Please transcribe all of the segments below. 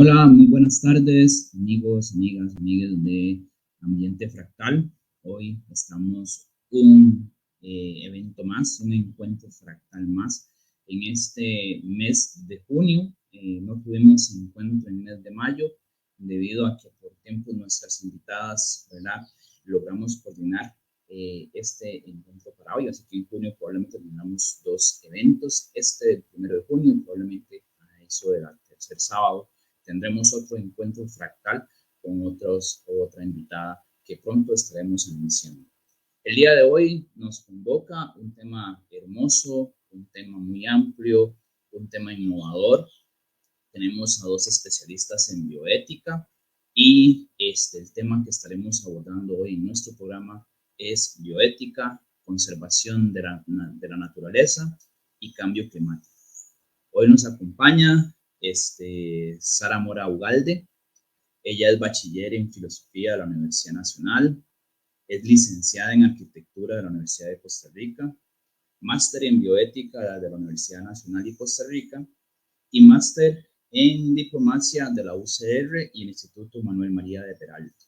Hola, muy buenas tardes, amigos, amigas, amigas de Ambiente Fractal. Hoy estamos evento más, un encuentro fractal más. En este mes de junio no tuvimos encuentro en el mes de mayo debido a que por tiempo nuestras invitadas, ¿verdad? Logramos coordinar este encuentro para hoy, así que en junio probablemente tengamos dos eventos. El 1 de junio, probablemente a eso del tercer sábado tendremos otro encuentro fractal con otra invitada que pronto estaremos anunciando. El día de hoy nos convoca un tema hermoso, un tema muy amplio, un tema innovador. Tenemos a dos especialistas en bioética y el tema que estaremos abordando hoy en nuestro programa es bioética, conservación de la naturaleza y cambio climático. Hoy nos acompaña Sara Mora Ugalde. Ella es bachiller en filosofía de la Universidad Nacional, es licenciada en arquitectura de la Universidad de Costa Rica, máster en bioética de la Universidad Nacional de Costa Rica y máster en diplomacia de la UCR y el Instituto Manuel María de Peralta.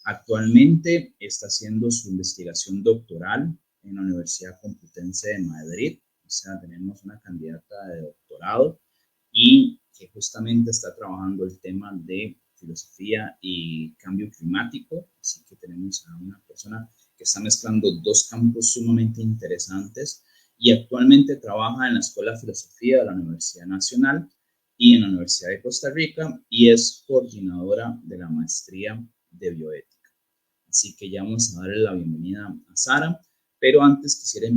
Actualmente está haciendo su investigación doctoral en la Universidad Complutense de Madrid, o sea, tenemos una candidata de doctorado y que justamente está trabajando el tema de filosofía y cambio climático, así que tenemos a una persona que está mezclando dos campos sumamente interesantes y actualmente trabaja en la Escuela de Filosofía de la Universidad Nacional y en la Universidad de Costa Rica y es coordinadora de la maestría de bioética. Así que ya vamos a darle la bienvenida a Sara, pero antes quisiera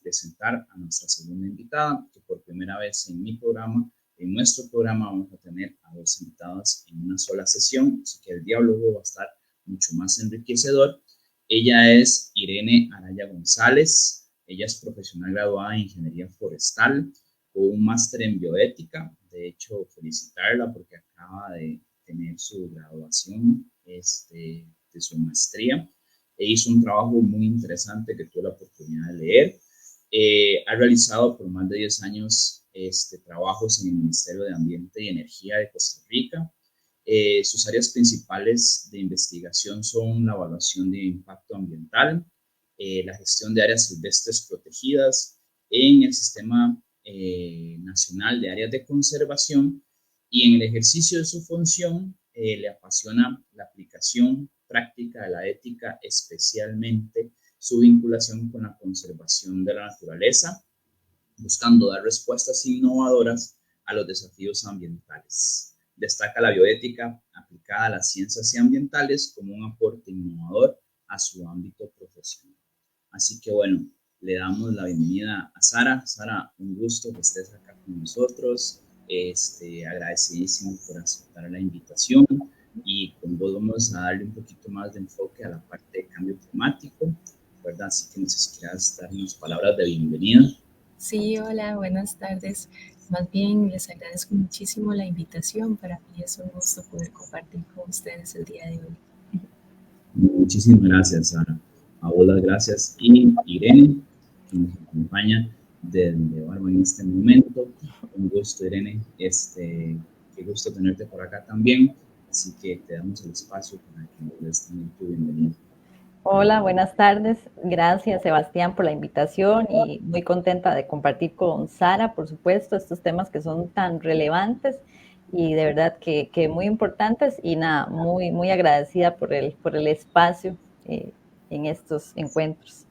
presentar a nuestra segunda invitada, que por primera vez en nuestro programa vamos a tener a dos invitadas en una sola sesión, así que el diálogo va a estar mucho más enriquecedor. Ella es Irene Araya González, ella es profesional graduada en Ingeniería Forestal con un máster en bioética. De hecho, felicitarla porque acaba de tener su graduación de su maestría e hizo un trabajo muy interesante que tuve la oportunidad de leer. Ha realizado por más de 10 años trabajos en el Ministerio de Ambiente y Energía de Costa Rica. Sus áreas principales de investigación son la evaluación de impacto ambiental, la gestión de áreas silvestres protegidas en el Sistema Nacional de Áreas de Conservación, y en el ejercicio de su función le apasiona la aplicación práctica de la ética, especialmente su vinculación con la conservación de la naturaleza, buscando dar respuestas innovadoras a los desafíos ambientales. Destaca la bioética aplicada a las ciencias ambientales como un aporte innovador a su ámbito profesional. Así que bueno, le damos la bienvenida a Sara. Sara, un gusto que estés acá con nosotros. Agradecidísimo por aceptar la invitación y con vos vamos a darle un poquito más de enfoque a la parte de cambio climático, ¿verdad? Así que no sé si quieras dar unas palabras de bienvenida. Sí, hola, buenas tardes. Más bien les agradezco muchísimo la invitación. Para mí es un gusto poder compartir con ustedes el día de hoy. Muchísimas gracias, Sara. A vos las gracias. Y Irene, que nos acompaña desde Barba en este momento. Un gusto, Irene. Qué gusto tenerte por acá también. Así que te damos el espacio para que nos des también tu bienvenida. Hola, buenas tardes. Gracias, Sebastián, por la invitación y muy contenta de compartir con Sara, por supuesto, estos temas que son tan relevantes y de verdad que muy importantes y nada, muy agradecida por el espacio en estos encuentros.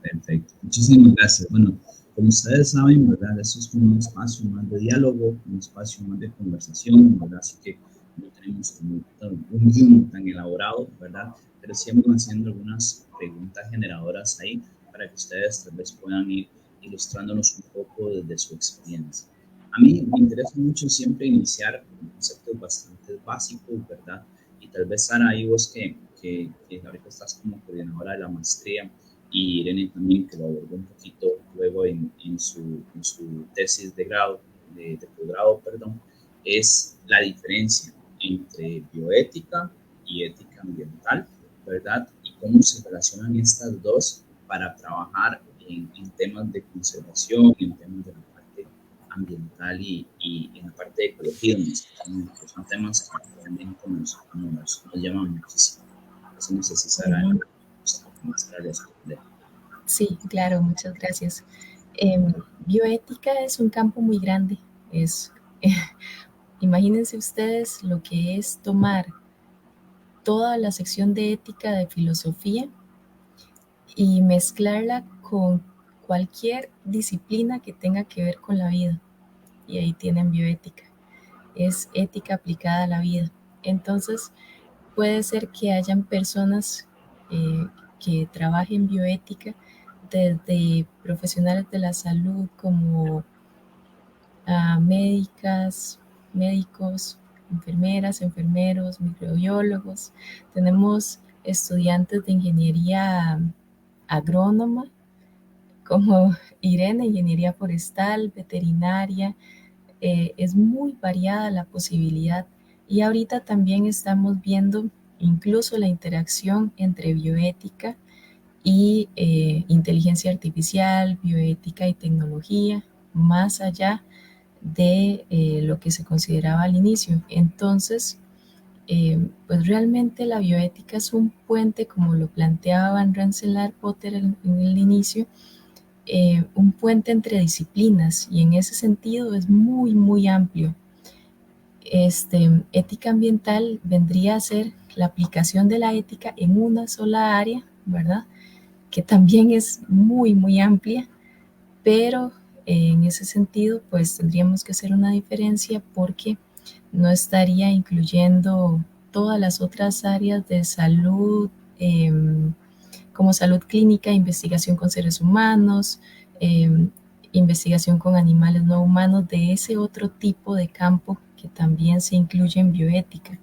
Perfecto. Muchísimas gracias. Bueno, como ustedes saben, ¿verdad? Esto es como un espacio más de diálogo, un espacio más de conversación, ¿verdad? Así que no tenemos como un guión tan elaborado, ¿verdad? Pero sí vamos haciendo algunas preguntas generadoras ahí para que ustedes tal vez puedan ir ilustrándonos un poco desde su experiencia. A mí me interesa mucho siempre iniciar con conceptos bastante básicos, ¿verdad? Y tal vez, Sara, ahí vos que ahorita estás como coordinadora de la maestría, y Irene también, que lo abordó un poquito luego en su tesis de grado, de posgrado, perdón, es la diferencia entre bioética y ética ambiental, ¿verdad? Y cómo se relacionan estas dos para trabajar en temas de conservación, en temas de la parte ambiental y y en la parte de ecología, que son temas que realmente nos llaman muchísimo. Eso no sé si Sara más para responder. Sí, claro, muchas gracias. Bioética es un campo muy grande. Es, imagínense ustedes lo que es tomar toda la sección de ética de filosofía y mezclarla con cualquier disciplina que tenga que ver con la vida. Y ahí tienen bioética. Es ética aplicada a la vida. Entonces, puede ser que hayan personas que trabajen bioética desde profesionales de la salud como médicas, médicos, enfermeras, enfermeros, microbiólogos. Tenemos estudiantes de ingeniería agrónoma como Irene, ingeniería forestal, veterinaria. Es muy variada la posibilidad y ahorita también estamos viendo incluso la interacción entre bioética y inteligencia artificial, bioética y tecnología, más allá de lo que se consideraba al inicio. Entonces, pues realmente la bioética es un puente, como lo planteaba Van Rensselaer-Potter en el inicio, un puente entre disciplinas y en ese sentido es muy, muy amplio. Ética ambiental vendría a ser la aplicación de la ética en una sola área, ¿verdad? Que también es muy, muy amplia, pero en ese sentido, pues tendríamos que hacer una diferencia porque no estaría incluyendo todas las otras áreas de salud, eh, como salud clínica, investigación con seres humanos, investigación con animales no humanos, de ese otro tipo de campo que también se incluye en bioética.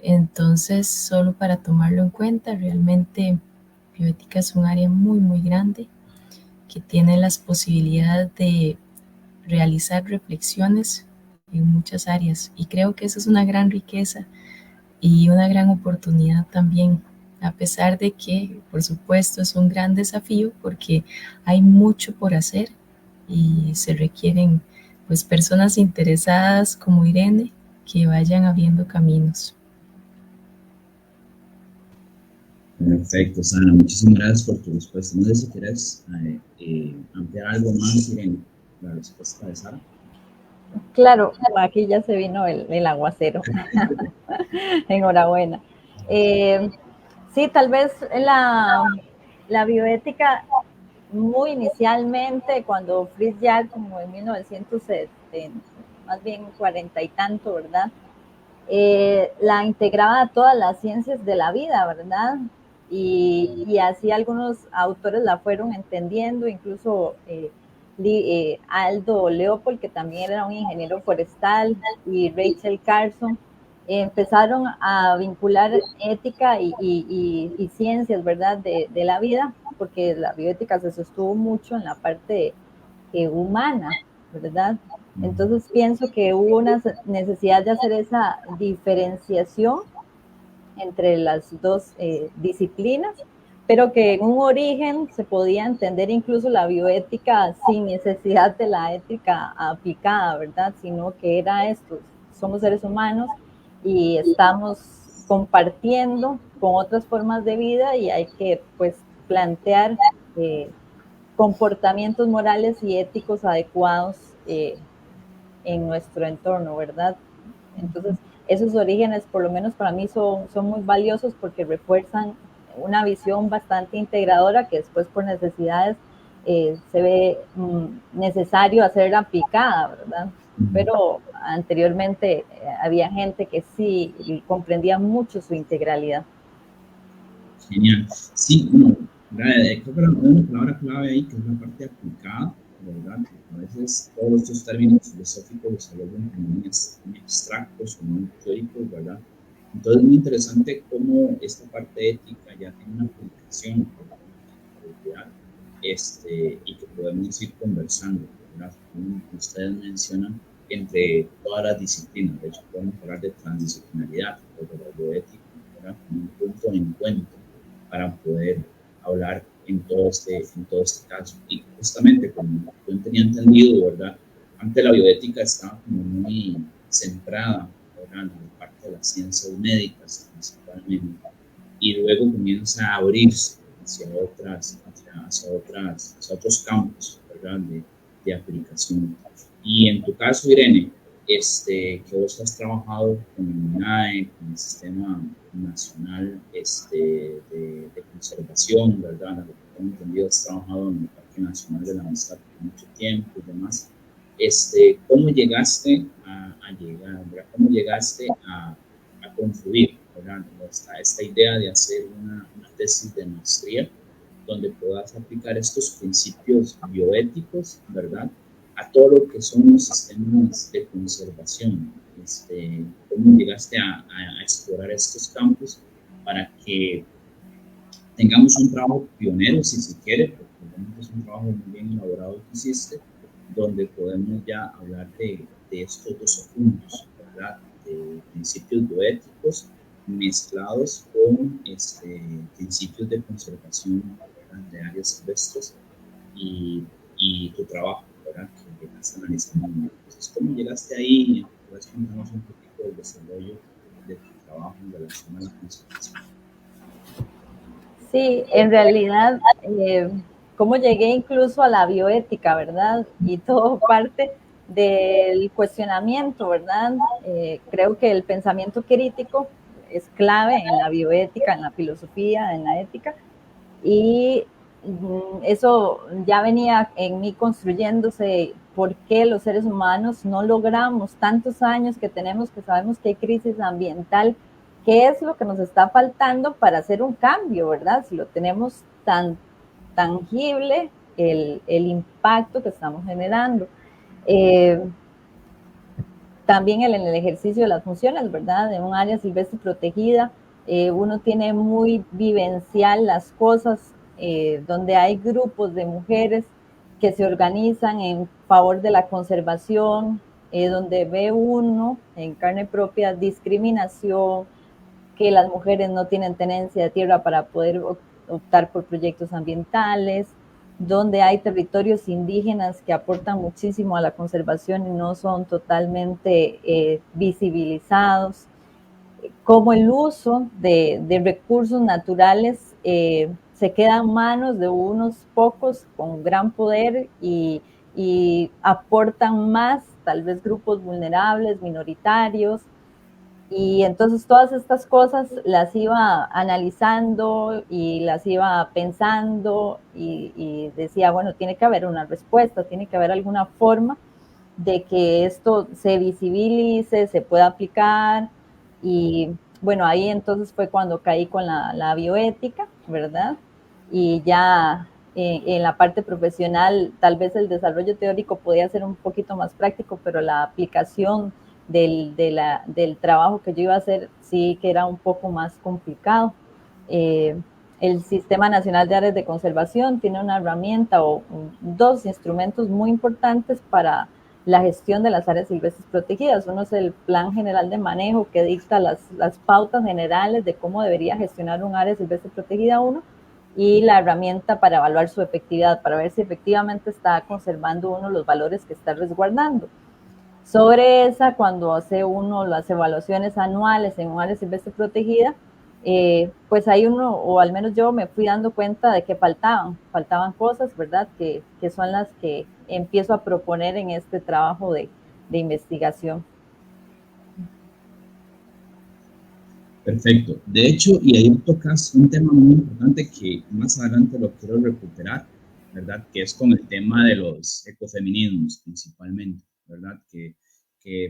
Entonces, solo para tomarlo en cuenta, realmente bioética es un área muy, muy grande que tiene las posibilidades de realizar reflexiones en muchas áreas. Y creo que esa es una gran riqueza y una gran oportunidad también, a pesar de que, por supuesto, es un gran desafío porque hay mucho por hacer y se requieren pues personas interesadas como Irene que vayan abriendo caminos. Perfecto, Sana, muchísimas gracias por tu respuesta. No sé si quieres ampliar algo más, Irene, la respuesta de Sara. Claro, aquí ya se vino el aguacero. Enhorabuena. Sí, tal vez la bioética muy inicialmente, cuando Fritz Jack, como en 1970, más bien 40 y tanto, ¿verdad? La integraba a todas las ciencias de la vida, ¿verdad? Y así algunos autores la fueron entendiendo, incluso Aldo Leopold, que también era un ingeniero forestal, y Rachel Carson, empezaron a vincular ética y ciencias, ¿verdad?, de la vida, porque la bioética se sostuvo mucho en la parte humana, ¿verdad? Entonces pienso que hubo una necesidad de hacer esa diferenciación entre las dos disciplinas, pero que en un origen se podía entender incluso la bioética sin necesidad de la ética aplicada, ¿verdad? Sino que era esto, somos seres humanos y estamos compartiendo con otras formas de vida y hay que pues plantear comportamientos morales y éticos adecuados en nuestro entorno, ¿verdad? Entonces, esos orígenes, por lo menos para mí, son muy valiosos porque refuerzan una visión bastante integradora que después por necesidades se ve necesario hacer aplicada, ¿verdad? Pero anteriormente había gente que sí comprendía mucho su integralidad. Genial. Sí, bueno, creo que una palabra clave ahí que es la parte aplicada, ¿verdad? A veces todos estos términos filosóficos se vuelven muy abstractos o muy teóricos, ¿verdad? Entonces es muy interesante cómo esta parte ética ya tiene una aplicación real, y que podemos ir conversando, ¿verdad? Como ustedes mencionan, entre todas las disciplinas. De hecho, podemos hablar de transdisciplinaridad o de la bioética, ¿verdad? Como un punto de encuentro para poder hablar en todo este caso. Y justamente, como yo tenía entendido, ¿verdad? antes la bioética estaba como muy centrada, ¿verdad?, en la parte de las ciencias médicas principalmente, y luego comienza a abrirse hacia otros campos, ¿verdad?, de aplicación. Y en tu caso, Irene, que vos has trabajado con el MINAE, con el Sistema Nacional de Conservación, ¿verdad? A lo que tengo entendido, has trabajado en el Parque Nacional de la Amistad por mucho tiempo y demás. ¿Cómo llegaste a llegar, ¿verdad? ¿Cómo llegaste a construir, ¿verdad?, esta idea de hacer una tesis de maestría donde puedas aplicar estos principios bioéticos, ¿verdad?, a todo lo que son los sistemas de conservación? ¿Cómo llegaste a explorar estos campos para que tengamos un trabajo pionero, si se quiere, porque realmente es un trabajo muy bien elaborado que hiciste, donde podemos ya hablar de estos dos puntos, ¿verdad?, de principios bioéticos mezclados con principios de conservación, ¿verdad?, de áreas silvestres y tu trabajo, ¿verdad?, que estás analizando. Entonces, ¿cómo llegaste ahí? ¿Puedes contarnos un poquito del desarrollo de tu trabajo en relación a la conservación? Sí, en realidad, cómo llegué incluso a la bioética, ¿verdad? Y todo parte del cuestionamiento, ¿verdad? Creo que el pensamiento crítico es clave en la bioética, en la filosofía, en la ética, y eso ya venía en mí construyéndose. ¿Por qué los seres humanos no logramos tantos años que tenemos, que sabemos que hay crisis ambiental? ¿Qué es lo que nos está faltando para hacer un cambio, verdad? Si lo tenemos tan tangible, el impacto que estamos generando. También en el ejercicio de las funciones, ¿verdad? En un área silvestre protegida, uno tiene muy vivencial las cosas, donde hay grupos de mujeres que se organizan en favor de la conservación, donde ve uno en carne propia discriminación, que las mujeres no tienen tenencia de tierra para poder optar por proyectos ambientales, donde hay territorios indígenas que aportan muchísimo a la conservación y no son totalmente visibilizados, como el uso de recursos naturales se queda en manos de unos pocos con gran poder y aportan más, tal vez grupos vulnerables, minoritarios. Y entonces todas estas cosas las iba analizando y las iba pensando y decía, bueno, tiene que haber una respuesta, tiene que haber alguna forma de que esto se visibilice, se pueda aplicar. Y bueno, ahí entonces fue cuando caí con la bioética, ¿verdad? Y ya en la parte profesional, tal vez el desarrollo teórico podía ser un poquito más práctico, pero la aplicación del trabajo que yo iba a hacer sí que era un poco más complicado. El Sistema Nacional de Áreas de Conservación tiene una herramienta o dos instrumentos muy importantes para la gestión de las áreas silvestres protegidas. Uno es el Plan General de Manejo, que dicta las pautas generales de cómo debería gestionar un área silvestre protegida uno, y la herramienta para evaluar su efectividad, para ver si efectivamente está conservando uno los valores que está resguardando. Sobre esa, cuando hace uno las evaluaciones anuales en un área silvestre protegida, pues ahí uno, o al menos yo, me fui dando cuenta de que faltaban cosas, ¿verdad? Que son las que empiezo a proponer en este trabajo de investigación. Perfecto. De hecho, y ahí tocas un tema muy importante que más adelante lo quiero recuperar, ¿verdad? Que es con el tema de los ecofeminismos principalmente, ¿verdad?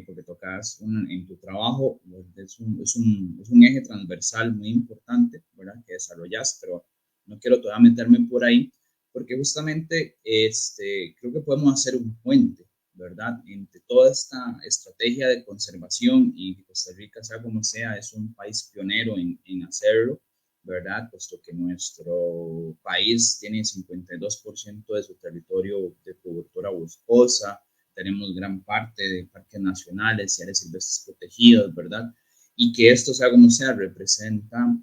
Porque tocas en tu trabajo, es un eje transversal muy importante, ¿verdad?, que desarrollas, pero no quiero todavía meterme por ahí, porque justamente creo que podemos hacer un puente, ¿verdad?, entre toda esta estrategia de conservación, y Costa Rica, sea como sea, es un país pionero en hacerlo, ¿verdad?, puesto que nuestro país tiene 52% de su territorio de cobertura boscosa, tenemos gran parte de parques nacionales y áreas silvestres protegidas, ¿verdad? Y que esto, sea como sea, representa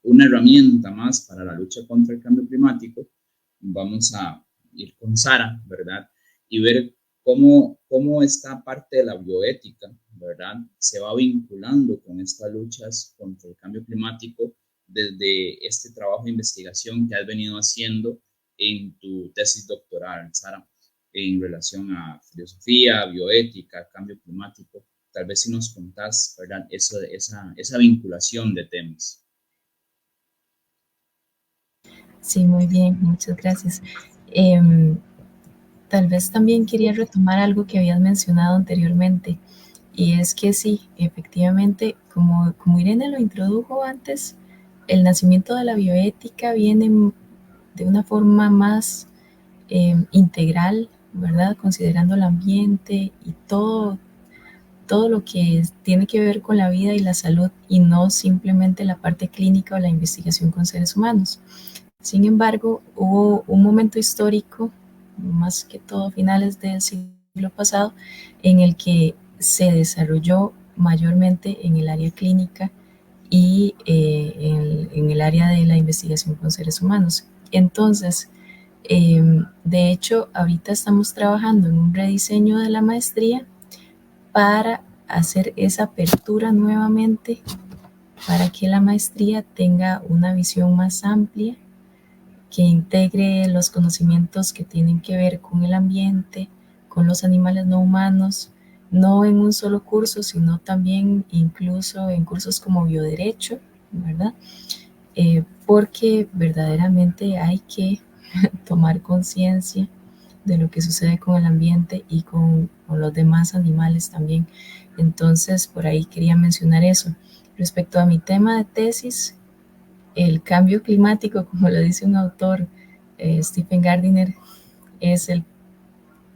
una herramienta más para la lucha contra el cambio climático. Vamos a ir con Sara, ¿verdad? y ver cómo esta parte de la bioética, ¿verdad?, se va vinculando con estas luchas contra el cambio climático desde este trabajo de investigación que has venido haciendo en tu tesis doctoral, Sara, en relación a filosofía, bioética, cambio climático. Tal vez si nos contás, ¿verdad?, esa vinculación de temas. Sí, muy bien, muchas gracias. Tal vez también quería retomar algo que habías mencionado anteriormente, y es que sí, efectivamente, como Irene lo introdujo antes, el nacimiento de la bioética viene de una forma más integral, ¿verdad? Considerando el ambiente y todo lo que tiene que ver con la vida y la salud, y no simplemente la parte clínica o la investigación con seres humanos. Sin embargo, hubo un momento histórico, más que todo finales del siglo pasado, en el que se desarrolló mayormente en el área clínica y en el área de la investigación con seres humanos. Entonces, de hecho, ahorita estamos trabajando en un rediseño de la maestría para hacer esa apertura nuevamente, para que la maestría tenga una visión más amplia, que integre los conocimientos que tienen que ver con el ambiente, con los animales no humanos, no en un solo curso, sino también incluso en cursos como bioderecho, ¿verdad? Porque verdaderamente hay que tomar conciencia de lo que sucede con el ambiente y con los demás animales también. Entonces, por ahí quería mencionar eso. Respecto a mi tema de tesis, el cambio climático, como lo dice un autor, Stephen Gardiner, es el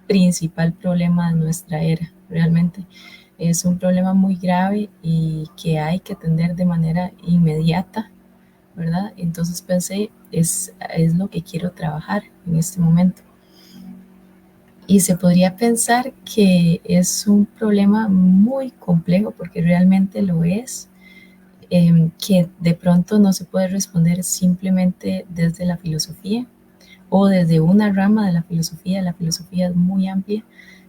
principal problema de nuestra era. Realmente es un problema muy grave y que hay que atender de manera inmediata, ¿verdad? Entonces pensé, es lo que quiero trabajar en este momento. Y se podría pensar que es un problema muy complejo, porque realmente lo es, que de pronto no se puede responder simplemente desde la filosofía o desde una rama de la filosofía. La filosofía es muy amplia,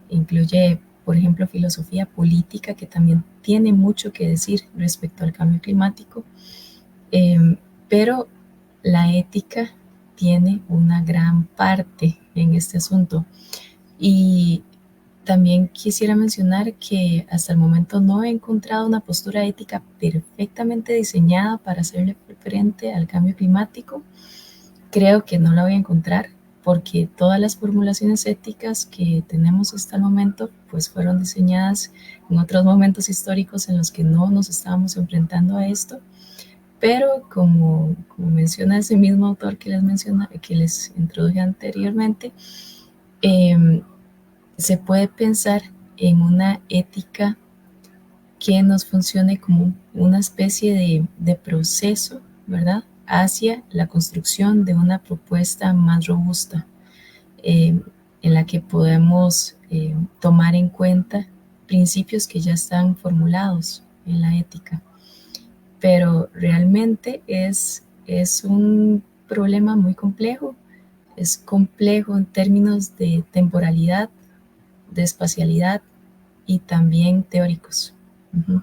incluye, por ejemplo, filosofía política, que también tiene mucho que decir respecto al cambio climático, pero la ética tiene una gran parte en este asunto. Y también quisiera mencionar que hasta el momento no he encontrado una postura ética perfectamente diseñada para hacerle frente al cambio climático. Creo que no la voy a encontrar, porque todas las formulaciones éticas que tenemos hasta el momento pues fueron diseñadas en otros momentos históricos en los que no nos estábamos enfrentando a esto. Pero como menciona ese mismo autor que les introduje anteriormente, se puede pensar en una ética que nos funcione como una especie de proceso, ¿verdad?, hacia la construcción de una propuesta más robusta, en la que podemos tomar en cuenta principios que ya están formulados en la ética. Pero realmente es un problema muy complejo. Es complejo en términos de temporalidad, de espacialidad y también teóricos. Uh-huh.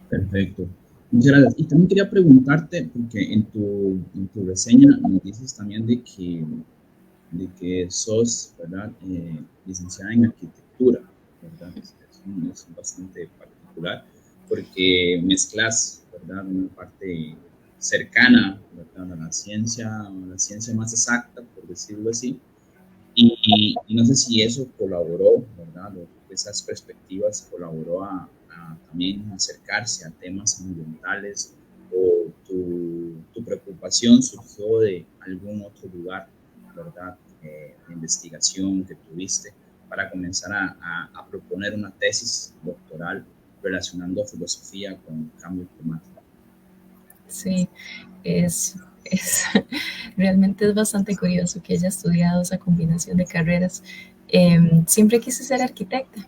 Perfecto. Muchas gracias. Y también quería preguntarte, porque en tu reseña nos dices también de que sos, ¿verdad?, licenciada en arquitectura, ¿verdad? Es bastante particular, porque mezclas, ¿verdad?, una parte cercana, ¿verdad?, a la ciencia más exacta, por decirlo así, y no sé si eso colaboró, ¿verdad?, o esas perspectivas colaboró a también acercarse a temas ambientales, o tu preocupación surgió de algún otro lugar, ¿verdad?, de investigación que tuviste para comenzar a proponer una tesis doctoral relacionando filosofía con cambio climático. Sí, es realmente es bastante curioso que haya estudiado esa combinación de carreras. Siempre quise ser arquitecta,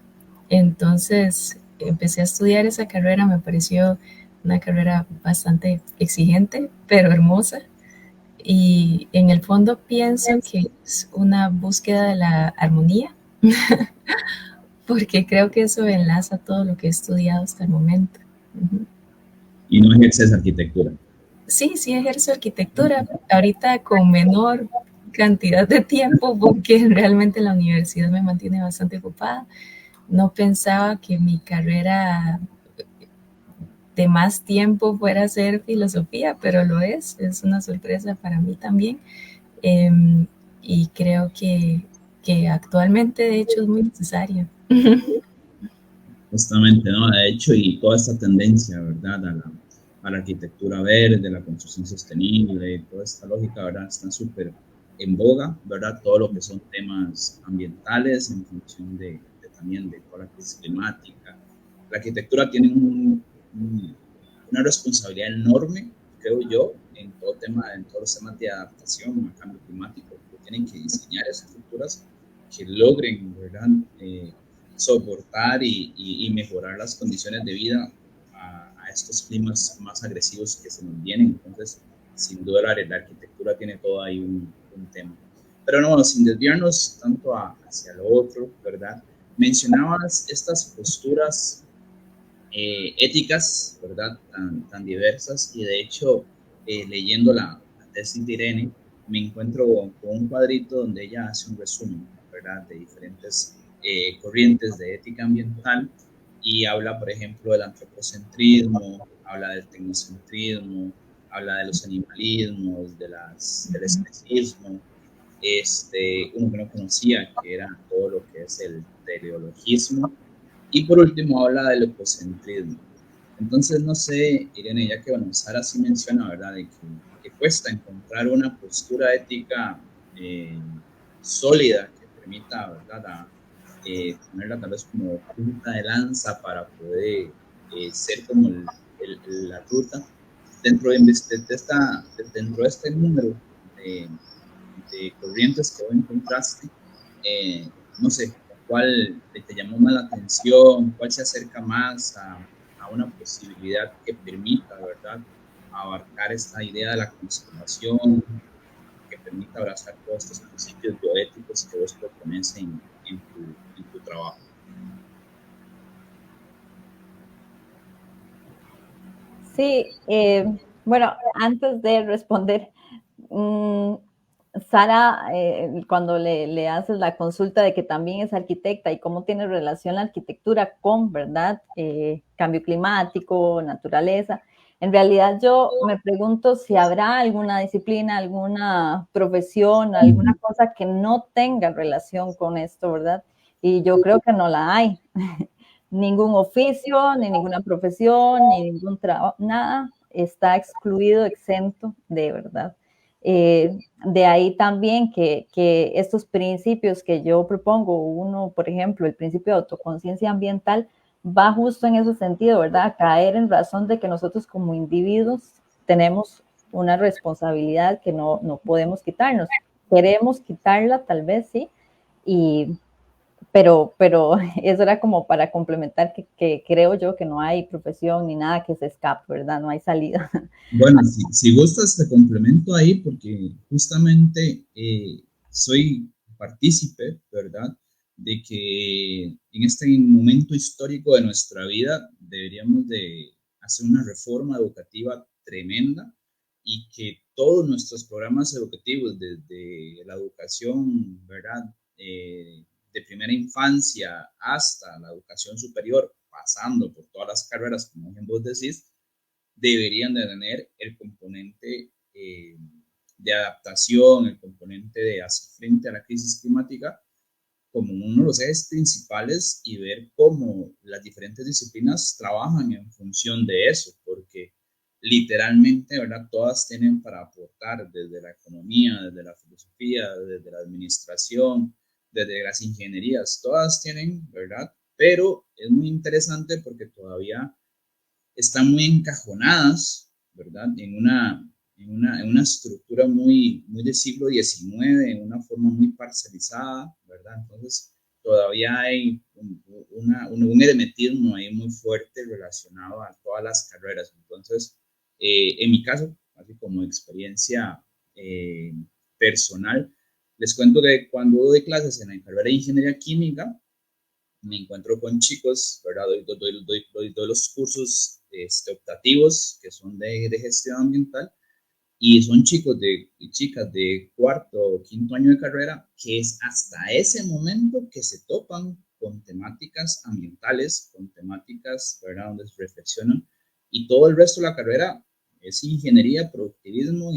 entonces empecé a estudiar esa carrera. Me pareció una carrera bastante exigente, pero hermosa. Y en el fondo pienso que es una búsqueda de la armonía, porque creo que eso enlaza todo lo que he estudiado hasta el momento. Y no ejerces arquitectura. Sí, sí ejerzo arquitectura, ahorita con menor cantidad de tiempo, porque realmente la universidad me mantiene bastante ocupada. No pensaba que mi carrera de más tiempo fuera a ser filosofía, pero lo es una sorpresa para mí también. Eh, y creo que actualmente, de hecho, es muy necesaria. Justamente, ¿no? De hecho, y toda esta tendencia, ¿verdad? A la arquitectura verde, la construcción sostenible, toda esta lógica, ¿verdad? Está súper en boga, ¿verdad? Todo lo que son temas ambientales en función también de toda la crisis climática. La arquitectura tiene una responsabilidad enorme, creo yo, en todos los temas de adaptación al cambio climático, porque tienen que diseñar estructuras que logren, ¿verdad? Soportar y mejorar las condiciones de vida a estos climas más agresivos que se nos vienen. Entonces, sin duda la arquitectura tiene todo ahí un tema. Pero no, sin desviarnos tanto hacia lo otro, ¿verdad? Mencionabas estas posturas éticas, ¿verdad? Tan diversas y de hecho, leyendo la tesis de Irene, me encuentro con un cuadrito donde ella hace un resumen, ¿verdad? De diferentes corrientes de ética ambiental y habla, por ejemplo, del antropocentrismo, habla del tecnocentrismo, habla de los animalismos, del especismo, uno que no conocía, que era todo lo que es el teleologismo, y por último habla del ecocentrismo. Entonces, no sé, Irene, ya que bueno, Sara sí menciona, ¿verdad?, de que cuesta encontrar una postura ética sólida que permita, ¿verdad?, ponerla tal vez como punta de lanza para poder ser como la ruta. Dentro dentro de este número de, de corrientes que vos encontraste, no sé, cuál te llamó más la atención, cuál se acerca más a una posibilidad que permita, ¿verdad?, abarcar esta idea de la conservación, que permita abrazar todos estos principios bioéticos que vos propones en tu trabajo. Sí, bueno, antes de responder, Sara, cuando le haces la consulta de que también es arquitecta y cómo tiene relación la arquitectura con, ¿verdad? Cambio climático, naturaleza. En realidad yo me pregunto si habrá alguna disciplina, alguna profesión, alguna cosa que no tenga relación con esto, ¿verdad? Y yo creo que no la hay. Ningún oficio, ni ninguna profesión, ni ningún trabajo, nada está excluido, exento de verdad. De ahí también que estos principios que yo propongo, uno, por ejemplo, el principio de autoconciencia ambiental, va justo en ese sentido, ¿verdad? Caer en razón de que nosotros como individuos tenemos una responsabilidad que no podemos quitarnos. Queremos quitarla, tal vez sí, pero eso era como para complementar que creo yo que no hay profesión ni nada que se escape, ¿verdad? No hay salida. Bueno, si gustas, te complemento ahí porque justamente soy partícipe, ¿verdad?, de que en este momento histórico de nuestra vida deberíamos de hacer una reforma educativa tremenda y que todos nuestros programas educativos, desde la educación, ¿verdad?, de primera infancia hasta la educación superior, pasando por todas las carreras, como bien vos decís, deberían de tener el componente de adaptación, el componente de hacer frente a la crisis climática como uno de los ejes principales y ver cómo las diferentes disciplinas trabajan en función de eso, porque literalmente, ¿verdad?, todas tienen para aportar desde la economía, desde la filosofía, desde la administración, desde las ingenierías, todas tienen, ¿verdad? Pero es muy interesante porque todavía están muy encajonadas, ¿verdad?, en una estructura muy del siglo XIX, en una forma muy parcializada, ¿verdad? Entonces, todavía hay un hermetismo ahí muy fuerte relacionado a todas las carreras. Entonces, en mi caso, así como experiencia personal. Les cuento que cuando doy clases en la carrera de Ingeniería Química, me encuentro con chicos, ¿verdad? Doy los cursos optativos que son de gestión ambiental, y son chicos y chicas de cuarto o quinto año de carrera que es hasta ese momento que se topan con temáticas ambientales, con temáticas, ¿verdad?, donde se reflexionan, y todo el resto de la carrera es ingeniería, productivismo,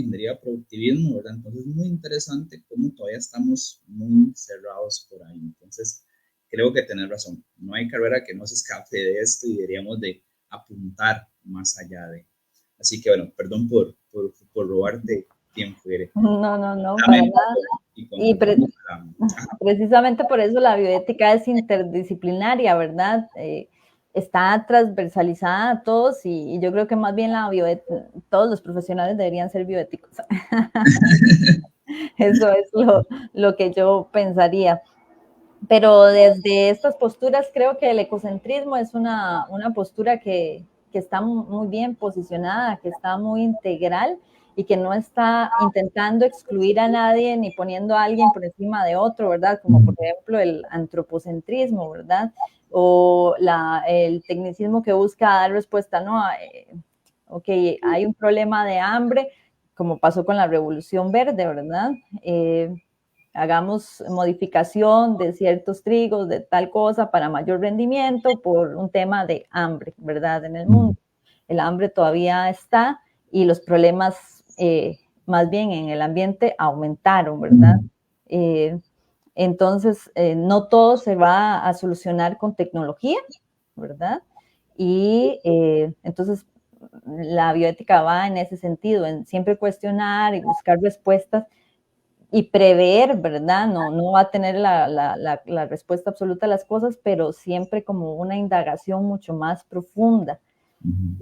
¿verdad? Entonces es muy interesante cómo todavía estamos muy cerrados por ahí. Entonces creo que tenés razón, no hay carrera que no se escape de esto y deberíamos de apuntar más allá de. Así que bueno, perdón por robarte tiempo. No, para nada. Y precisamente por eso la bioética es interdisciplinaria, ¿verdad? Está transversalizada a todos y yo creo que más bien todos los profesionales deberían ser bioéticos. Eso es lo que yo pensaría. Pero desde estas posturas creo que el ecocentrismo es una postura que está muy bien posicionada, que está muy integral y que no está intentando excluir a nadie ni poniendo a alguien por encima de otro, ¿verdad? Como por ejemplo el antropocentrismo, ¿verdad? O el tecnicismo que busca dar respuesta, ¿no? Ok, hay un problema de hambre, como pasó con la Revolución Verde, ¿verdad? Hagamos modificación de ciertos trigos, de tal cosa para mayor rendimiento por un tema de hambre, ¿verdad? En el mundo. El hambre todavía está y los problemas más bien en el ambiente aumentaron, ¿verdad? Entonces, no todo se va a solucionar con tecnología, ¿verdad? Y entonces la bioética va en ese sentido, en siempre cuestionar y buscar respuestas y prever, ¿verdad? No va a tener la respuesta absoluta a las cosas, pero siempre como una indagación mucho más profunda.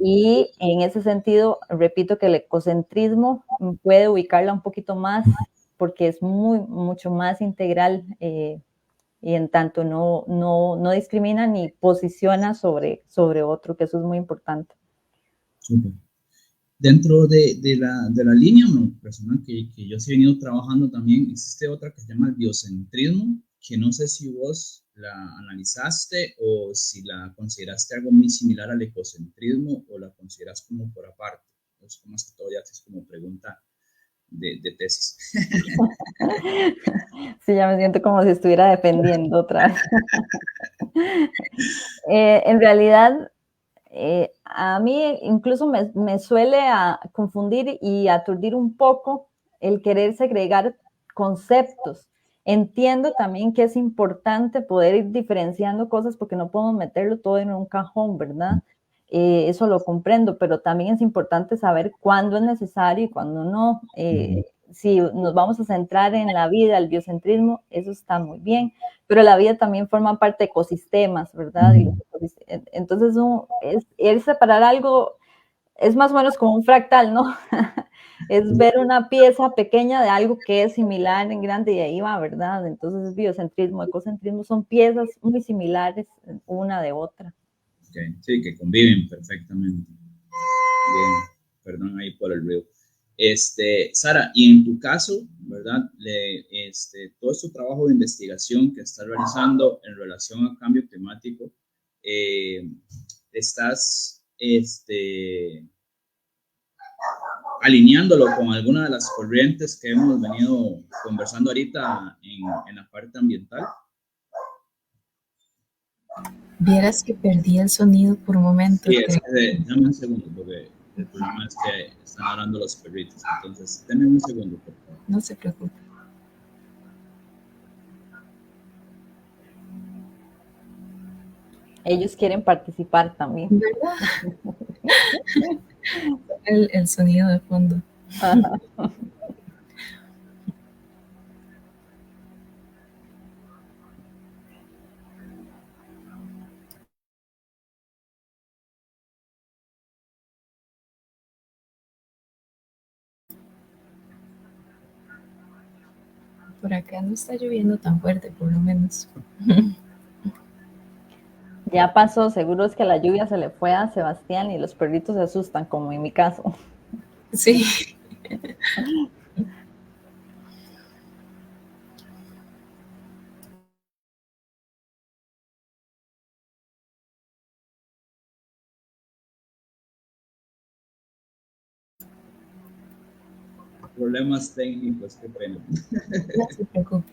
Y en ese sentido, repito que el ecocentrismo puede ubicarla un poquito más porque es mucho más integral y en tanto no discrimina ni posiciona sobre otro, que eso es muy importante. Súper. Dentro de la línea personal que yo sí he venido trabajando también, existe otra que se llama el biocentrismo, que no sé si vos la analizaste o si la consideraste algo muy similar al ecocentrismo o la consideras como por aparte. Es más que todo ya es como pregunta de tesis. Sí, ya me siento como si estuviera defendiendo otra vez. En realidad, a mí incluso me suele confundir y aturdir un poco el querer segregar conceptos. Entiendo también que es importante poder ir diferenciando cosas porque no podemos meterlo todo en un cajón, ¿verdad? Eso lo comprendo, pero también es importante saber cuándo es necesario y cuándo no. Si nos vamos a centrar en la vida, el biocentrismo, eso está muy bien, pero la vida también forma parte de ecosistemas, ¿verdad? Entonces, el separar algo es más o menos como un fractal, ¿no? Es ver una pieza pequeña de algo que es similar en grande y ahí va, ¿verdad? Entonces, biocentrismo, ecocentrismo son piezas muy similares una de otra. Okay. Sí, que conviven perfectamente. Bien, perdón ahí por el ruido. Sara, y en tu caso, ¿verdad? Todo este trabajo de investigación que estás realizando en relación al cambio climático, estás alineándolo con alguna de las corrientes que hemos venido conversando ahorita en la parte ambiental. Vieras que perdí el sonido por un momento. Sí, dame un segundo, porque el problema es que están hablando los perritos. Entonces, dame un segundo, por favor. No se preocupe. Ellos quieren participar también. ¿Verdad? el sonido de fondo. Ajá. Por acá no está lloviendo tan fuerte, por lo menos. Ya pasó, seguro es que la lluvia se le fue a Sebastián y los perritos se asustan, como en mi caso. Sí. problemas técnicos, qué pena. No se preocupe.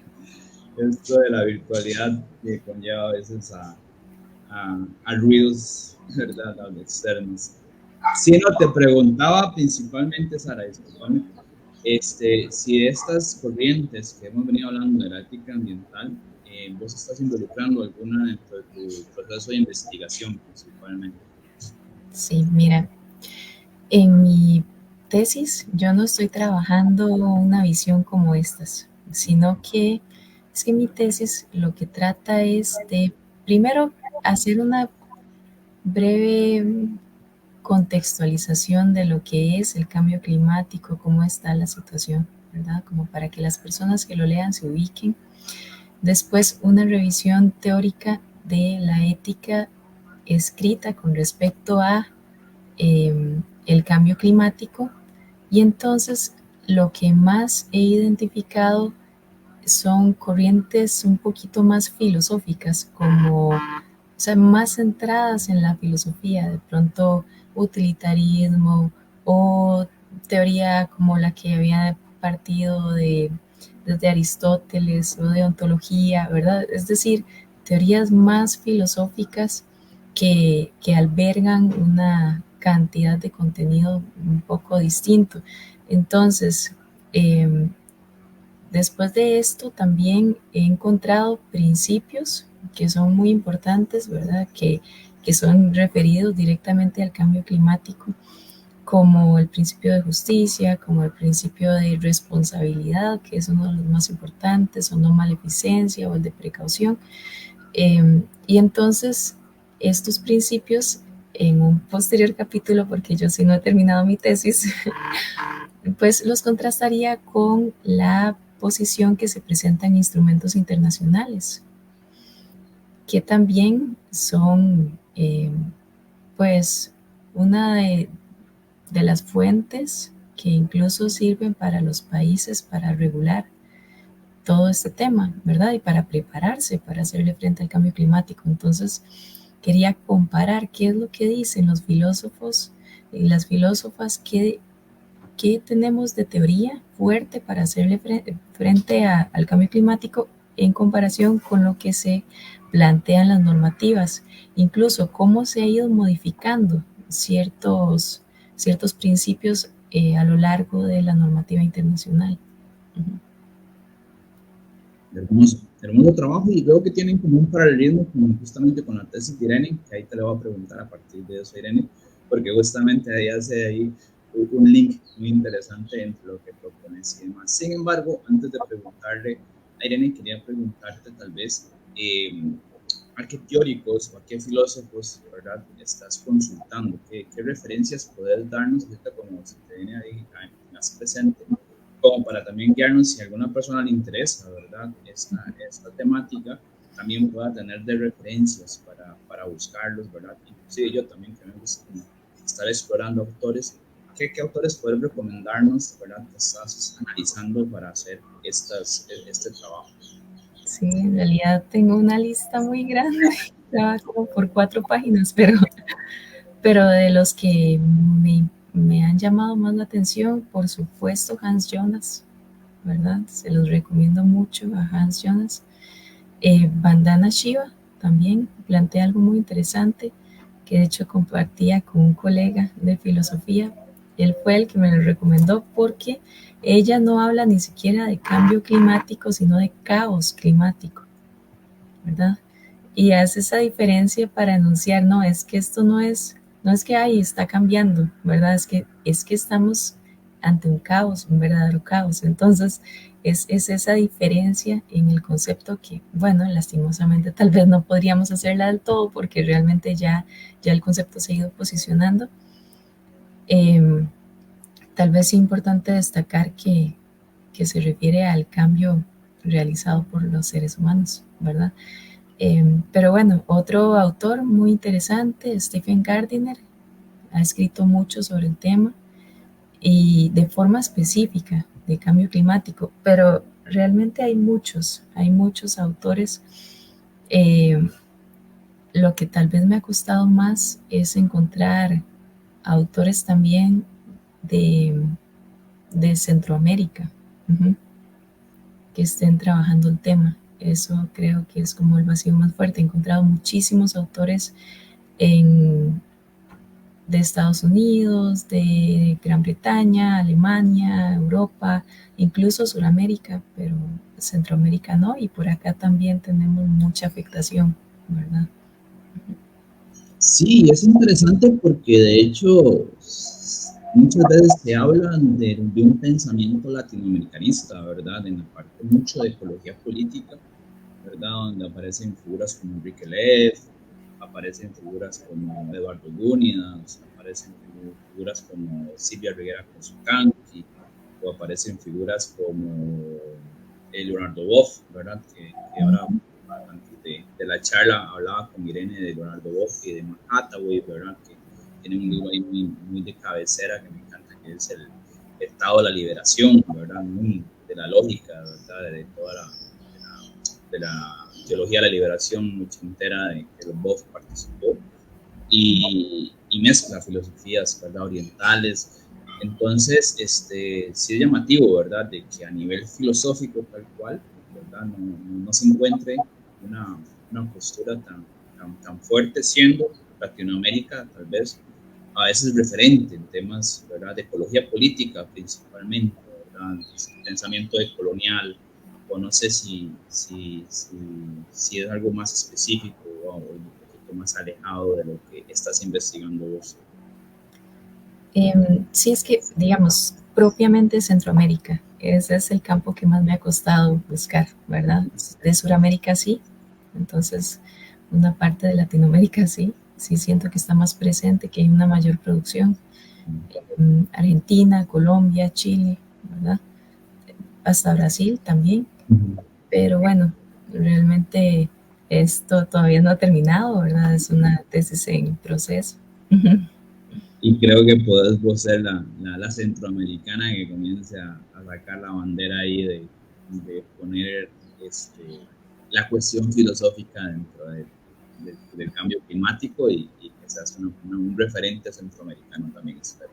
Esto de la virtualidad que conlleva a veces a ruidos, ¿verdad? A los externos. Si no te preguntaba principalmente, Sara, disculpame, si estas corrientes que hemos venido hablando de la ética ambiental, vos estás involucrando alguna dentro de tu proceso de investigación principalmente. Sí, mira, en mi tesis yo no estoy trabajando una visión como estas, sino que es que mi tesis lo que trata es de, primero, hacer una breve contextualización de lo que es el cambio climático, cómo está la situación, ¿verdad? Como para que las personas que lo lean se ubiquen. Después, una revisión teórica de la ética escrita con respecto a el cambio climático. Y entonces, lo que más he identificado son corrientes un poquito más filosóficas, como, o sea, más centradas en la filosofía, de pronto utilitarismo o teoría como la que había partido desde Aristóteles o de ontología, ¿verdad? Es decir, teorías más filosóficas que albergan una cantidad de contenido un poco distinto. Entonces, después de esto también he encontrado principios que son muy importantes, ¿verdad? Que son referidos directamente al cambio climático, como el principio de justicia, como el principio de responsabilidad, que es uno de los más importantes, o no maleficencia, o el de precaución. Y entonces estos principios, en un posterior capítulo, porque yo sí no he terminado mi tesis, pues los contrastaría con la posición que se presenta en instrumentos internacionales, que también son pues una de las fuentes que incluso sirven para los países para regular todo este tema, ¿verdad? Y para prepararse para hacerle frente al cambio climático. Entonces, quería comparar qué es lo que dicen los filósofos y las filósofas, qué tenemos de teoría fuerte para hacerle frente al cambio climático en comparación con lo que se plantean las normativas, incluso cómo se ha ido modificando ciertos principios a lo largo de la normativa internacional. Hermoso, hermoso trabajo, y veo que tienen como un paralelismo justamente con la tesis de Irene, que ahí te lo voy a preguntar a partir de eso, Irene, porque justamente ahí hace ahí un link muy interesante entre lo que propones y demás. Sin embargo, antes de preguntarle a Irene, quería preguntarte tal vez a qué teóricos o a qué filósofos, ¿verdad?, estás consultando, qué referencias puedes darnos, ahorita como se te viene ahí más presente, como para también guiarnos si a alguna persona le interesa, ¿verdad?, esta temática, también pueda tener de referencias para buscarlos, ¿verdad? Inclusive yo también, que me gusta estar explorando autores, ¿qué autores puedes recomendarnos, ¿verdad?, que estás analizando para hacer este trabajo? Sí, en realidad tengo una lista muy grande, ya como por 4 páginas, pero de los que me han llamado más la atención, por supuesto, Hans Jonas, ¿verdad? Se los recomiendo mucho a Hans Jonas. Vandana Shiva también plantea algo muy interesante, que de hecho compartía con un colega de filosofía. Él fue el que me lo recomendó porque ella no habla ni siquiera de cambio climático, sino de caos climático, ¿verdad? Y hace esa diferencia para anunciar, no, es que esto no es que ahí está cambiando, ¿verdad? Es que estamos ante un caos, un verdadero caos. Entonces, es esa diferencia en el concepto que, bueno, lastimosamente tal vez no podríamos hacerla del todo porque realmente ya el concepto se ha ido posicionando. Tal vez es importante destacar que se refiere al cambio realizado por los seres humanos, ¿verdad? Pero bueno, otro autor muy interesante, Stephen Gardiner, ha escrito mucho sobre el tema y de forma específica de cambio climático, pero realmente hay muchos autores. Lo que tal vez me ha costado más es encontrar autores también de de Centroamérica, que estén trabajando el tema. Eso creo que es como el vacío más fuerte. He encontrado muchísimos autores de Estados Unidos, de Gran Bretaña, Alemania, Europa, incluso Sudamérica, pero Centroamérica no, y por acá también tenemos mucha afectación, ¿verdad? Sí, es interesante porque de hecho muchas veces se habla de un pensamiento latinoamericanista, ¿verdad? En la parte mucho de ecología política, ¿verdad? Donde aparecen figuras como Enrique Leff, aparecen figuras como Eduardo Gúñigas, aparecen figuras como Silvia Rivera Consucanqui, o aparecen figuras como Leonardo Boff, ¿verdad? Que ahora, antes de la charla, hablaba con Irene de Leonardo Boff y de Mark Hathaway, ¿verdad? Que tiene un libro ahí muy de cabecera que me encanta, que es el Estado de la Liberación, ¿verdad? Muy de la lógica, ¿verdad? De toda de la teología de la liberación ochentera de que los Boff participó y mezcla filosofías, ¿verdad? Orientales. Entonces, sí es llamativo, ¿verdad? De que a nivel filosófico tal cual, ¿verdad? No se encuentre una postura tan fuerte, siendo Latinoamérica tal vez a veces referente en temas, ¿verdad? De ecología política principalmente, ¿verdad? Pensamiento decolonial, o no sé si es algo más específico o un poquito más alejado de lo que estás investigando vos. Sí, es que, digamos, propiamente Centroamérica, ese es el campo que más me ha costado buscar, ¿verdad? De Sudamérica sí, entonces una parte de Latinoamérica sí, sí siento que está más presente, que hay una mayor producción. Argentina, Colombia, Chile, ¿verdad? Hasta Brasil también, pero bueno, realmente esto todavía no ha terminado, ¿verdad? Es una tesis en proceso. Y creo que podés vos ser la centroamericana que comience a sacar la bandera ahí de poner la cuestión filosófica dentro del cambio climático y que seas un referente centroamericano también, espero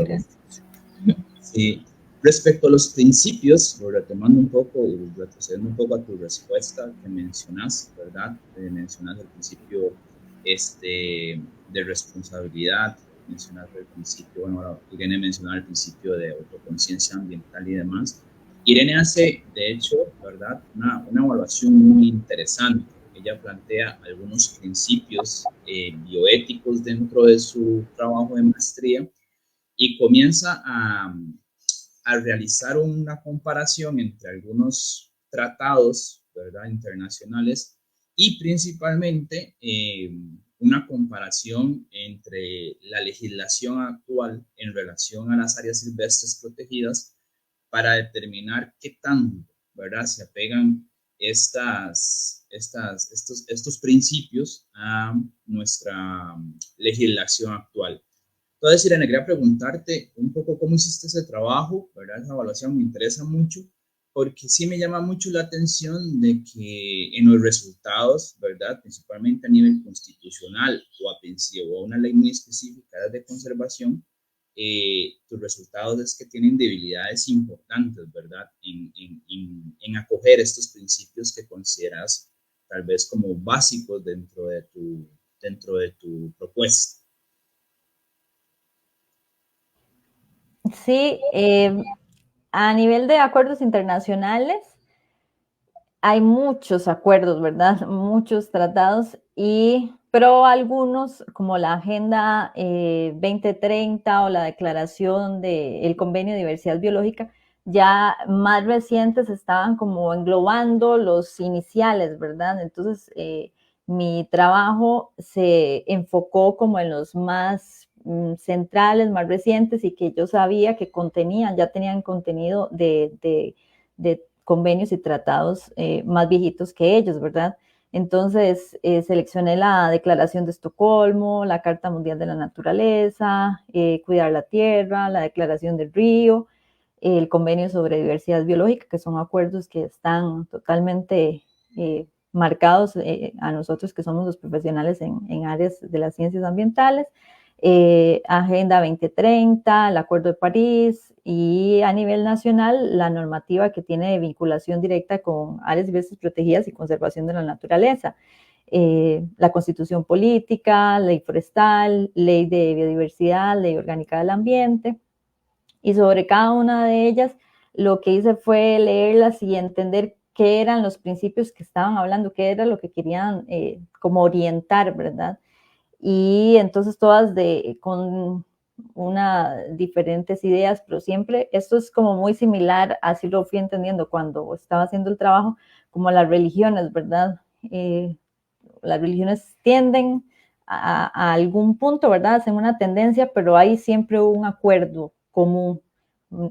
vos. Sí. Respecto a los principios, retomando un poco y retrocediendo un poco a tu respuesta que mencionas, ¿verdad? Mencionas el principio de responsabilidad, mencionas el principio, bueno, ahora Irene mencionaba el principio de autoconciencia ambiental y demás. Irene hace, de hecho, ¿verdad? Una evaluación muy interesante. Ella plantea algunos principios bioéticos dentro de su trabajo de maestría y comienza a realizar una comparación entre algunos tratados, ¿verdad? Internacionales y principalmente una comparación entre la legislación actual en relación a las áreas silvestres protegidas para determinar qué tanto, ¿verdad? Se apegan estos principios a nuestra legislación actual. Entonces, Irene, quería preguntarte un poco cómo hiciste ese trabajo, ¿verdad? Esa evaluación me interesa mucho, porque sí me llama mucho la atención de que en los resultados, ¿verdad? Principalmente a nivel constitucional o o a una ley muy específica de conservación, tus resultados es que tienen debilidades importantes, ¿verdad? En acoger estos principios que consideras tal vez como básicos dentro de tu propuesta. Sí, a nivel de acuerdos internacionales, hay muchos acuerdos, ¿verdad? Muchos tratados, pero algunos, como la Agenda 2030 o la Declaración del Convenio de Diversidad Biológica, ya más recientes estaban como englobando los iniciales, ¿verdad? Entonces, mi trabajo se enfocó como en los más centrales, más recientes y que yo sabía que ya tenían contenido de convenios y tratados más viejitos que ellos, ¿verdad? Entonces, seleccioné la Declaración de Estocolmo, la Carta Mundial de la Naturaleza, Cuidar la Tierra, la Declaración del Río, el Convenio sobre Diversidad Biológica, que son acuerdos que están totalmente marcados a nosotros que somos los profesionales en áreas de las ciencias ambientales. Agenda 2030, el Acuerdo de París y a nivel nacional la normativa que tiene vinculación directa con áreas y especies protegidas y conservación de la naturaleza. La Constitución Política, Ley Forestal, Ley de Biodiversidad, Ley Orgánica del Ambiente. Y sobre cada una de ellas lo que hice fue leerlas y entender qué eran los principios que estaban hablando, qué era lo que querían como orientar, ¿verdad? Y entonces todas con diferentes ideas, pero siempre esto es como muy similar, así lo fui entendiendo cuando estaba haciendo el trabajo, como las religiones, ¿verdad? Las religiones tienden a algún punto, ¿verdad? Hacen una tendencia, pero hay siempre un acuerdo común.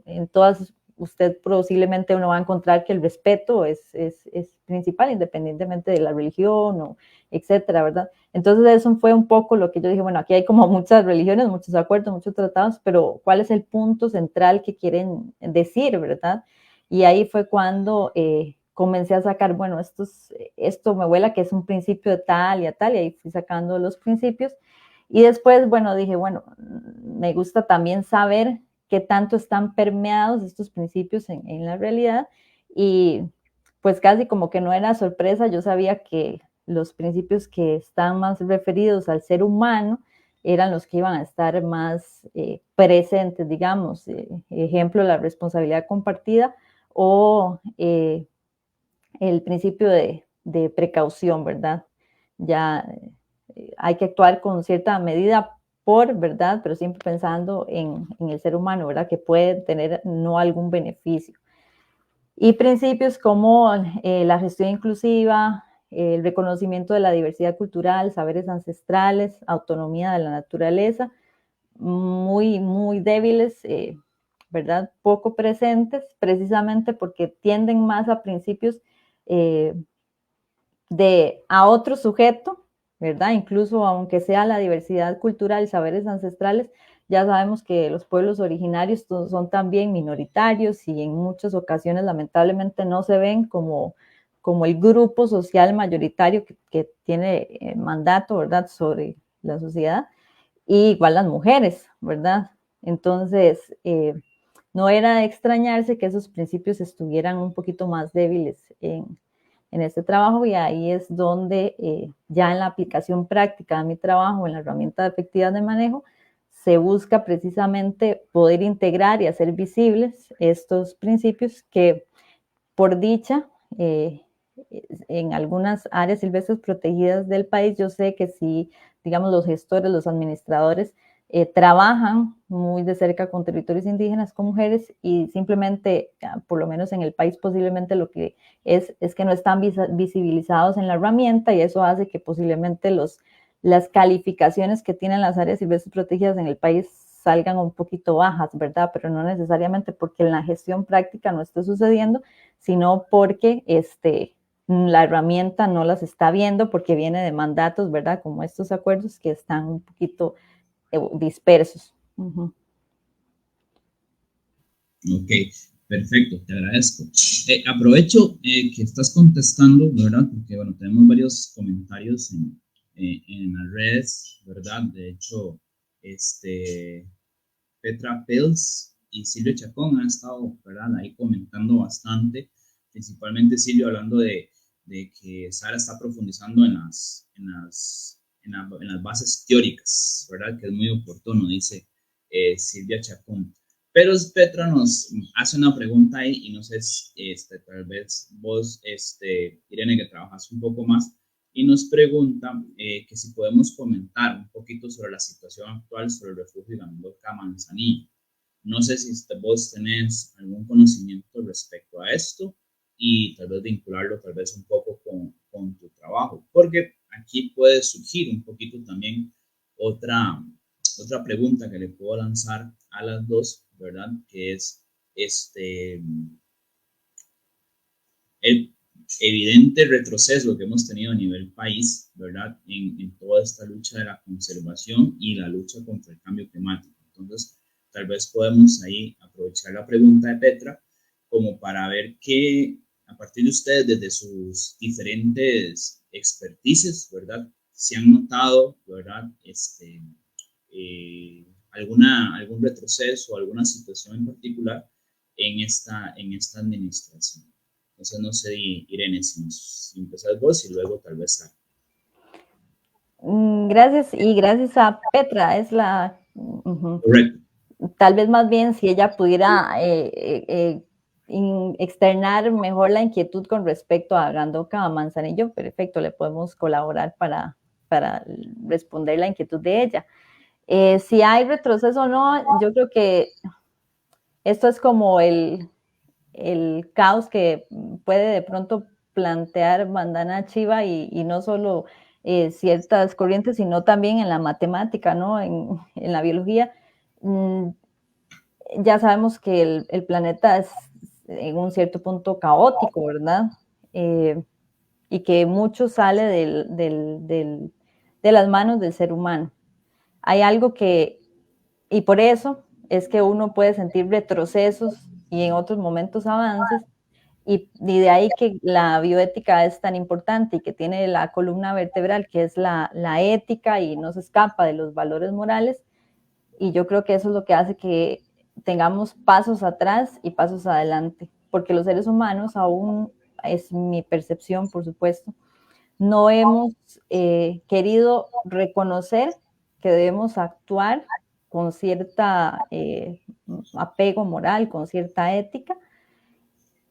En todas, usted posiblemente uno va a encontrar que el respeto es principal, independientemente de la religión, o etcétera, ¿verdad? Entonces eso fue un poco lo que yo dije, bueno, aquí hay como muchas religiones, muchos acuerdos, muchos tratados, pero ¿cuál es el punto central que quieren decir, ¿verdad? Y ahí fue cuando comencé a sacar, bueno, esto me huela que es un principio de tal y a tal, y ahí fui sacando los principios. Y después, bueno, dije, bueno, me gusta también saber qué tanto están permeados estos principios en la realidad. Y pues casi como que no era sorpresa, yo sabía que los principios que están más referidos al ser humano eran los que iban a estar más presentes, digamos. Ejemplo, la responsabilidad compartida o el principio de precaución, ¿verdad? Ya hay que actuar con cierta medida ¿verdad? Pero siempre pensando en el ser humano, ¿verdad? Que puede tener no algún beneficio. Y principios como la gestión inclusiva, el reconocimiento de la diversidad cultural, saberes ancestrales, autonomía de la naturaleza, muy débiles, ¿verdad? Poco presentes, precisamente porque tienden más a principios a otro sujeto, ¿verdad? Incluso aunque sea la diversidad cultural y saberes ancestrales, ya sabemos que los pueblos originarios son también minoritarios y en muchas ocasiones lamentablemente no se ven como el grupo social mayoritario que tiene mandato, ¿verdad?, sobre la sociedad, y igual las mujeres, ¿verdad? Entonces, no era de extrañarse que esos principios estuvieran un poquito más débiles en este trabajo, y ahí es donde ya en la aplicación práctica de mi trabajo, en la herramienta de efectividad de manejo, se busca precisamente poder integrar y hacer visibles estos principios que, por dicha, en algunas áreas silvestres protegidas del país, yo sé que sí, digamos, los gestores, los administradores, trabajan muy de cerca con territorios indígenas, con mujeres, y simplemente, por lo menos en el país, posiblemente lo que es que no están visibilizados en la herramienta, y eso hace que posiblemente las calificaciones que tienen las áreas silvestres protegidas en el país salgan un poquito bajas, ¿verdad? Pero no necesariamente porque en la gestión práctica no esté sucediendo, sino porque la herramienta no las está viendo porque viene de mandatos, ¿verdad? Como estos acuerdos que están un poquito dispersos. Ok, perfecto, te agradezco. Aprovecho que estás contestando, ¿verdad? Porque, bueno, tenemos varios comentarios en las redes, ¿verdad? De hecho, Petra Pels y Silvia Chacón han estado, ¿verdad?, ahí comentando bastante, principalmente Silvia hablando de que Sara está profundizando en las bases teóricas, ¿verdad?, que es muy oportuno, dice Silvia Chacón. Pero Petra nos hace una pregunta ahí, y no sé, tal vez vos, Irene, que trabajas un poco más, y nos pregunta que si podemos comentar un poquito sobre la situación actual sobre el refugio Gandoca Manzanillo. No sé si vos tenés algún conocimiento respecto a esto, y tal vez vincularlo tal vez un poco con tu trabajo, porque aquí puede surgir un poquito también otra pregunta que le puedo lanzar a las dos, ¿verdad? Que es el evidente retroceso que hemos tenido a nivel país, ¿verdad? En toda esta lucha de la conservación y la lucha contra el cambio climático. Entonces, tal vez podemos ahí aprovechar la pregunta de Petra como para ver qué, a partir de ustedes, desde sus diferentes expertices, ¿verdad?, se han notado, ¿verdad?, algún retroceso, alguna situación en particular en esta administración. Entonces, no sé, Irene, si empezás vos y luego tal vez Sara. Gracias, y gracias a Petra, es la... Correcto. Tal vez más bien si ella pudiera externar mejor la inquietud con respecto a Gandoca Manzanillo, perfecto, le podemos colaborar para responder la inquietud de ella. Si hay retroceso o no, yo creo que esto es como el caos que puede de pronto plantear Vandana Shiva y no solo ciertas corrientes, sino también en la matemática, ¿no? En la biología. Ya sabemos que el planeta es en un cierto punto caótico, ¿verdad? Y que mucho sale de las manos del ser humano. Hay algo y por eso es que uno puede sentir retrocesos y en otros momentos avances, y de ahí que la bioética es tan importante y que tiene la columna vertebral que es la ética y no se escapa de los valores morales, y yo creo que eso es lo que hace que tengamos pasos atrás y pasos adelante, porque los seres humanos aún, es mi percepción por supuesto, no hemos querido reconocer que debemos actuar con cierta apego moral, con cierta ética,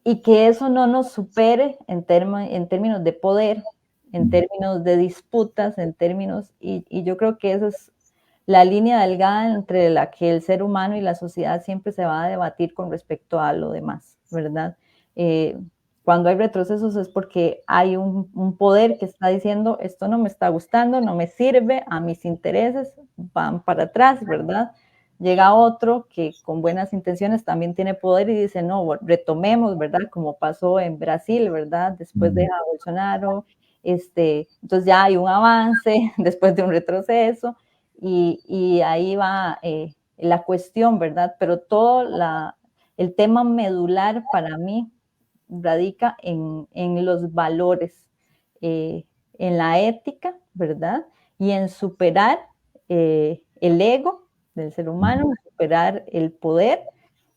y que eso no nos supere en términos de poder, en términos de disputas, en términos, y yo creo que esa es la línea delgada entre la que el ser humano y la sociedad siempre se va a debatir con respecto a lo demás, ¿verdad? Cuando hay retrocesos es porque hay un poder que está diciendo, esto no me está gustando, no me sirve, a mis intereses van para atrás, ¿verdad? Llega otro que con buenas intenciones también tiene poder y dice, no, retomemos, ¿verdad? Como pasó en Brasil, ¿verdad? Después de Bolsonaro, entonces ya hay un avance después de un retroceso, y ahí va la cuestión, ¿verdad? Pero todo el tema medular para mí radica en los valores, en la ética, ¿verdad? Y en superar el ego del ser humano, superar el poder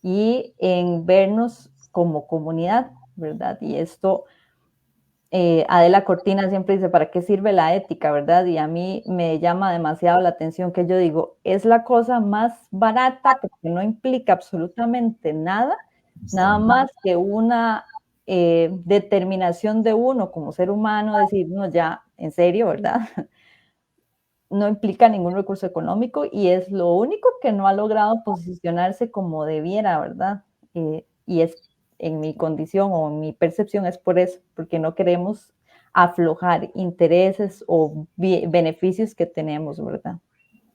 y en vernos como comunidad, ¿verdad? Y esto, Adela Cortina siempre dice, ¿para qué sirve la ética, verdad? Y a mí me llama demasiado la atención que yo digo, es la cosa más barata porque no implica absolutamente nada, nada más que una determinación de uno como ser humano, decir, no, ya, en serio, ¿verdad? No implica ningún recurso económico y es lo único que no ha logrado posicionarse como debiera, ¿verdad? Y es en mi condición o en mi percepción es por eso, porque no queremos aflojar intereses o beneficios que tenemos, ¿verdad?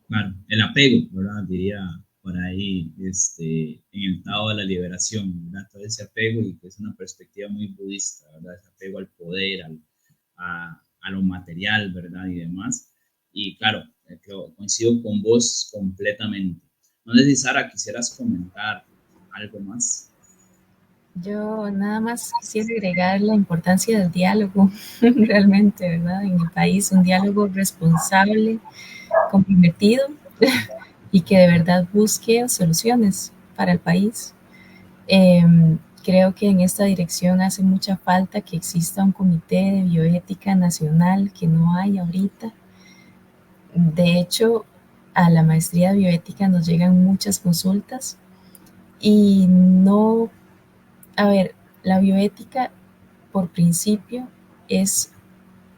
Claro, el apego, ¿verdad? Diría por ahí, en el estado de la liberación, ¿verdad? Todo ese apego, y que es una perspectiva muy budista, ¿verdad? Ese apego al poder, a lo material, ¿verdad? Y demás. Y claro, coincido con vos completamente. No sé si Sara quisieras comentar algo más. Yo nada más quisiera agregar la importancia del diálogo, realmente, ¿verdad? En el país, un diálogo responsable, comprometido y que de verdad busque soluciones para el país. Creo que en esta dirección hace mucha falta que exista un comité de bioética nacional, que no hay ahorita. De hecho, a la maestría de bioética nos llegan muchas consultas y no, a ver, la bioética por principio es,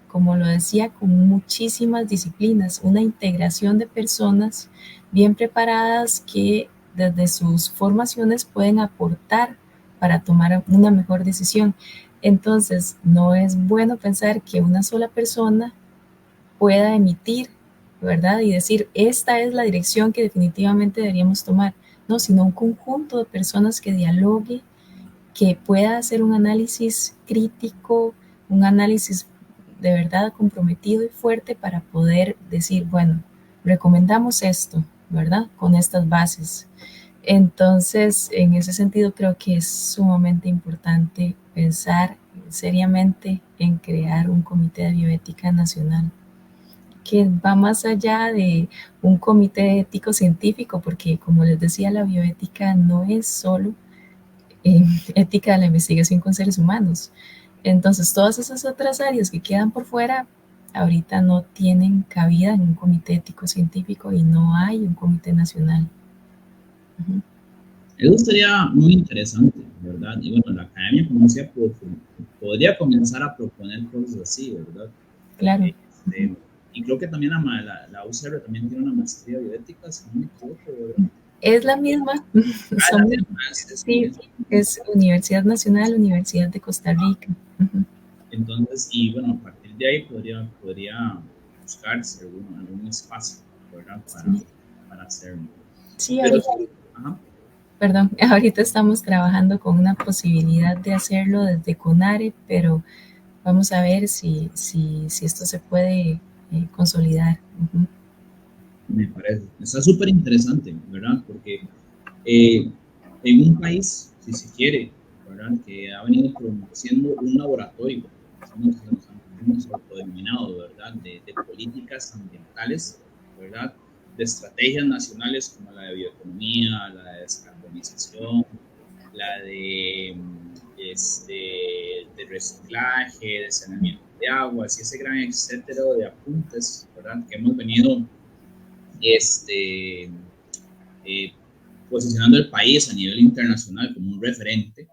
como lo decía, con muchísimas disciplinas, una integración de personas bien preparadas que desde sus formaciones pueden aportar para tomar una mejor decisión. Entonces, no es bueno pensar que una sola persona pueda emitir, ¿verdad? Y decir, esta es la dirección que definitivamente deberíamos tomar, no, sino un conjunto de personas que dialogue, que pueda hacer un análisis crítico, un análisis de verdad comprometido y fuerte para poder decir, bueno, recomendamos esto, ¿verdad? Con estas bases. Entonces, en ese sentido, creo que es sumamente importante pensar seriamente en crear un comité de bioética nacional. que va más allá de un comité ético científico, porque como les decía, la bioética no es solo ética de la investigación con seres humanos. Entonces, todas esas otras áreas que quedan por fuera, ahorita no tienen cabida en un comité ético científico y no hay un comité nacional. Eso sería muy interesante, ¿verdad? Y bueno, la academia, como decía, podría comenzar a proponer cosas así, ¿verdad? Claro. Y creo que también la UCR también tiene una maestría bioética, si no me equivoco, ¿verdad? Es la misma. La misma, sí, es Universidad Nacional, Universidad de Costa Rica. Entonces, y bueno, a partir de ahí podría buscarse algún espacio, ¿verdad? Para hacerlo. Sí, Pero, ahorita, perdón, ahorita estamos trabajando con una posibilidad de hacerlo desde CONARE, pero vamos a ver si esto se puede consolidar. Me parece, está súper interesante, ¿verdad? Porque en un país, si se quiere, ¿verdad? Que ha venido siendo un laboratorio, hemos autodenominado, ¿verdad? De políticas ambientales, ¿verdad? De estrategias nacionales como la de bioeconomía, la de descarbonización, la de reciclaje, de saneamiento de aguas y ese gran etcétera de apuntes, ¿verdad? Que hemos venido posicionando el país a nivel internacional como un referente.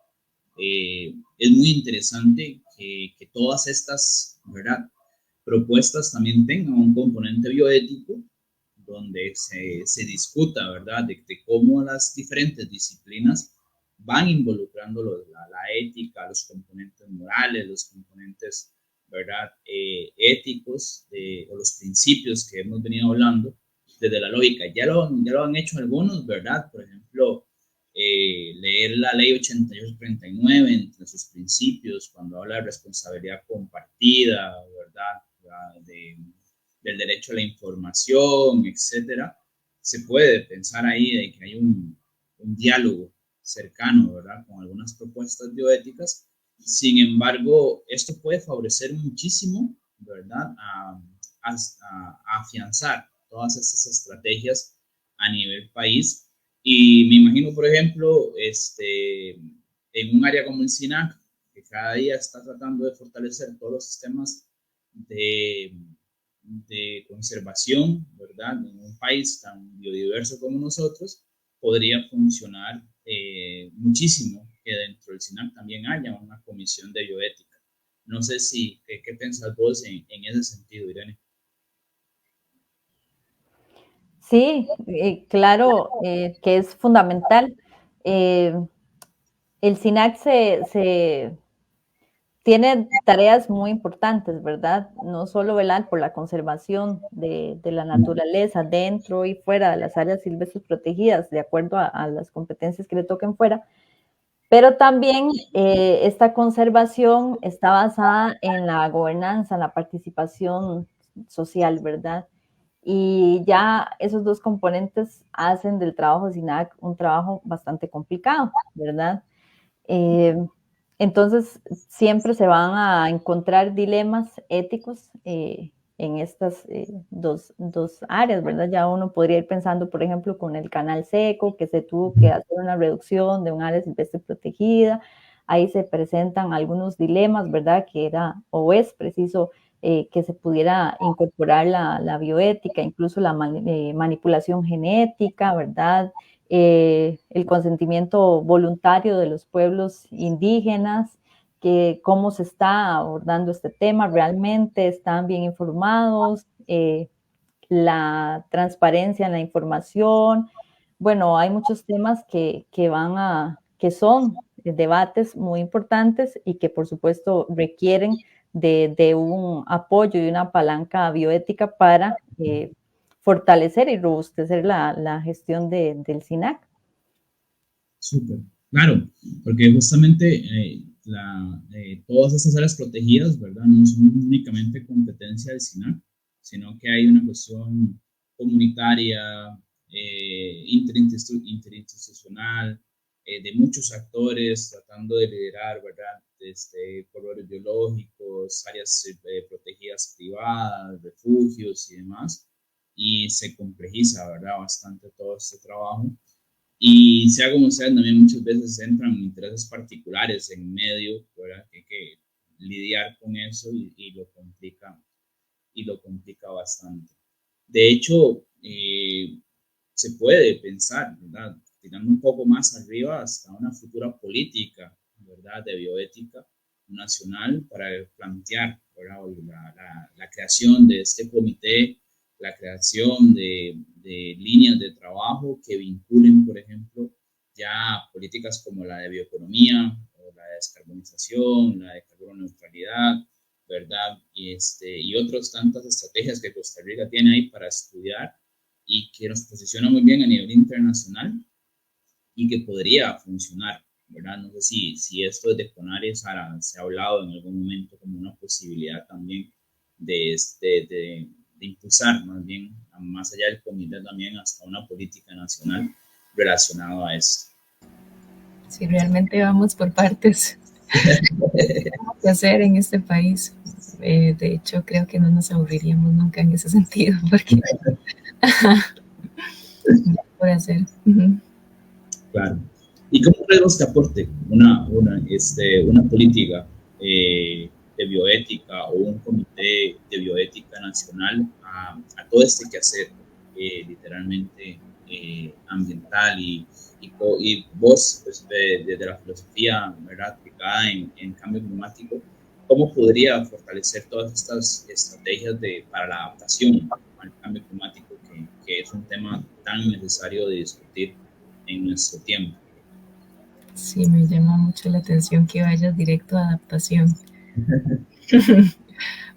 Es muy interesante que todas estas, ¿verdad?, propuestas también tengan un componente bioético donde se discuta, ¿verdad?, de cómo las diferentes disciplinas van involucrando la ética, los componentes morales, los componentes, ¿verdad?, éticos o los principios que hemos venido hablando desde la lógica. Ya lo han hecho algunos, ¿verdad? Por ejemplo, leer la ley 8839 entre sus principios, cuando habla de responsabilidad compartida, ¿verdad? Del derecho a la información, etcétera, se puede pensar ahí de que hay un diálogo cercano, ¿verdad? Con algunas propuestas bioéticas. Sin embargo, esto puede favorecer muchísimo, ¿verdad? A afianzar todas estas estrategias a nivel país. Y me imagino, por ejemplo, en un área como el SINAC, que cada día está tratando de fortalecer todos los sistemas de conservación, ¿verdad? En un país tan biodiverso como nosotros, podría funcionar muchísimo que dentro del SINAC también haya una comisión de bioética. No sé si, ¿qué pensás vos en ese sentido, Irene? Sí, claro que es fundamental. El SINAC tiene tareas muy importantes, ¿verdad? No solo velar por la conservación de la naturaleza dentro y fuera de las áreas silvestres protegidas, de acuerdo a las competencias que le toquen fuera, pero también esta conservación está basada en la gobernanza, en la participación social, ¿verdad? Y ya esos dos componentes hacen del trabajo SINAC un trabajo bastante complicado, ¿verdad? Entonces, siempre se van a encontrar dilemas éticos en estas dos áreas, ¿verdad? Ya uno podría ir pensando, por ejemplo, con el canal seco, que se tuvo que hacer una reducción de un área silvestre protegida. Ahí se presentan algunos dilemas, ¿verdad? Que era o es preciso que se pudiera incorporar la bioética, incluso la manipulación genética, ¿verdad? El consentimiento voluntario de los pueblos indígenas, que cómo se está abordando este tema, realmente están bien informados, la transparencia en la información. Bueno, hay muchos temas que son debates muy importantes y que por supuesto requieren de un apoyo y una palanca bioética para fortalecer y robustecer la gestión del SINAC. Súper, claro, porque justamente todas estas áreas protegidas, ¿verdad? No son únicamente competencia del SINAC, sino que hay una cuestión comunitaria, interinstitucional, de muchos actores tratando de liderar, ¿verdad? Corredores biológicos, áreas protegidas iniciativas privadas, refugios y demás, y se complejiza, ¿verdad? Bastante todo este trabajo. Y sea como sea, también muchas veces entran intereses particulares en medio, ¿verdad? Que hay que lidiar con eso y lo complica bastante. De hecho, se puede pensar, ¿verdad? Tirando un poco más arriba hasta una futura política, ¿verdad? De bioética nacional para plantear, ¿verdad? La creación de este comité, la creación de líneas de trabajo que vinculen, por ejemplo, ya políticas como la de bioeconomía o la de descarbonización, la de carbono neutralidad, ¿verdad? Y otras tantas estrategias que Costa Rica tiene ahí para estudiar y que nos posiciona muy bien a nivel internacional y que podría funcionar, ¿verdad? No sé si esto de Conares se ha hablado en algún momento como una posibilidad también de impulsar más bien, más allá del comité también, hasta una política nacional relacionada a esto. Si realmente vamos por partes, tenemos que hacer en este país. De hecho, creo que no nos aburriríamos nunca en ese sentido, porque por hacer. Claro. ¿Y cómo creemos que aporte una política de bioética o un comité de bioética nacional a todo este quehacer literalmente ambiental y vos, pues, desde la filosofía, ¿verdad?, aplicada en cambio climático, ¿cómo podría fortalecer todas estas estrategias para la adaptación al cambio climático, que es un tema tan necesario de discutir en nuestro tiempo? Sí, me llama mucho la atención que vayas directo a adaptación,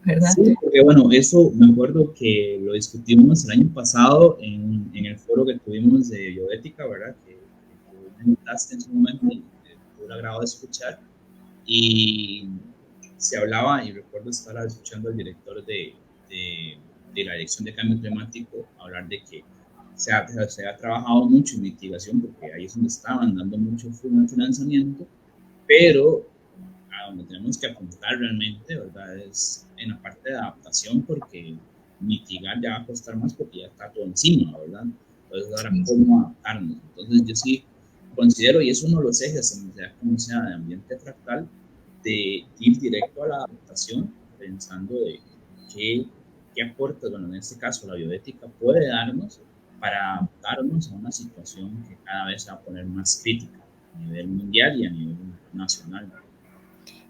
¿verdad? Sí, porque bueno, eso me acuerdo que lo discutimos el año pasado en el foro que tuvimos de bioética, ¿verdad? Que tú me invitaste en su momento y tuve el agrado de escuchar. Y se hablaba, y recuerdo estar escuchando al director de la Dirección de Cambio Climático hablar de que se ha trabajado mucho en mitigación, porque ahí es donde estaban dando mucho financiamiento, pero a donde tenemos que apuntar realmente, ¿verdad?, es en la parte de adaptación, porque mitigar ya va a costar más porque ya está todo encima, ¿verdad? Entonces, ahora, ¿cómo adaptarnos? Entonces, yo sí considero, y es uno de los ejes, sea como sea, de ambiente fractal, de ir directo a la adaptación, pensando de qué aportes, bueno, en este caso la bioética puede darnos para adaptarnos a una situación que cada vez se va a poner más crítica a nivel mundial y a nivel nacional.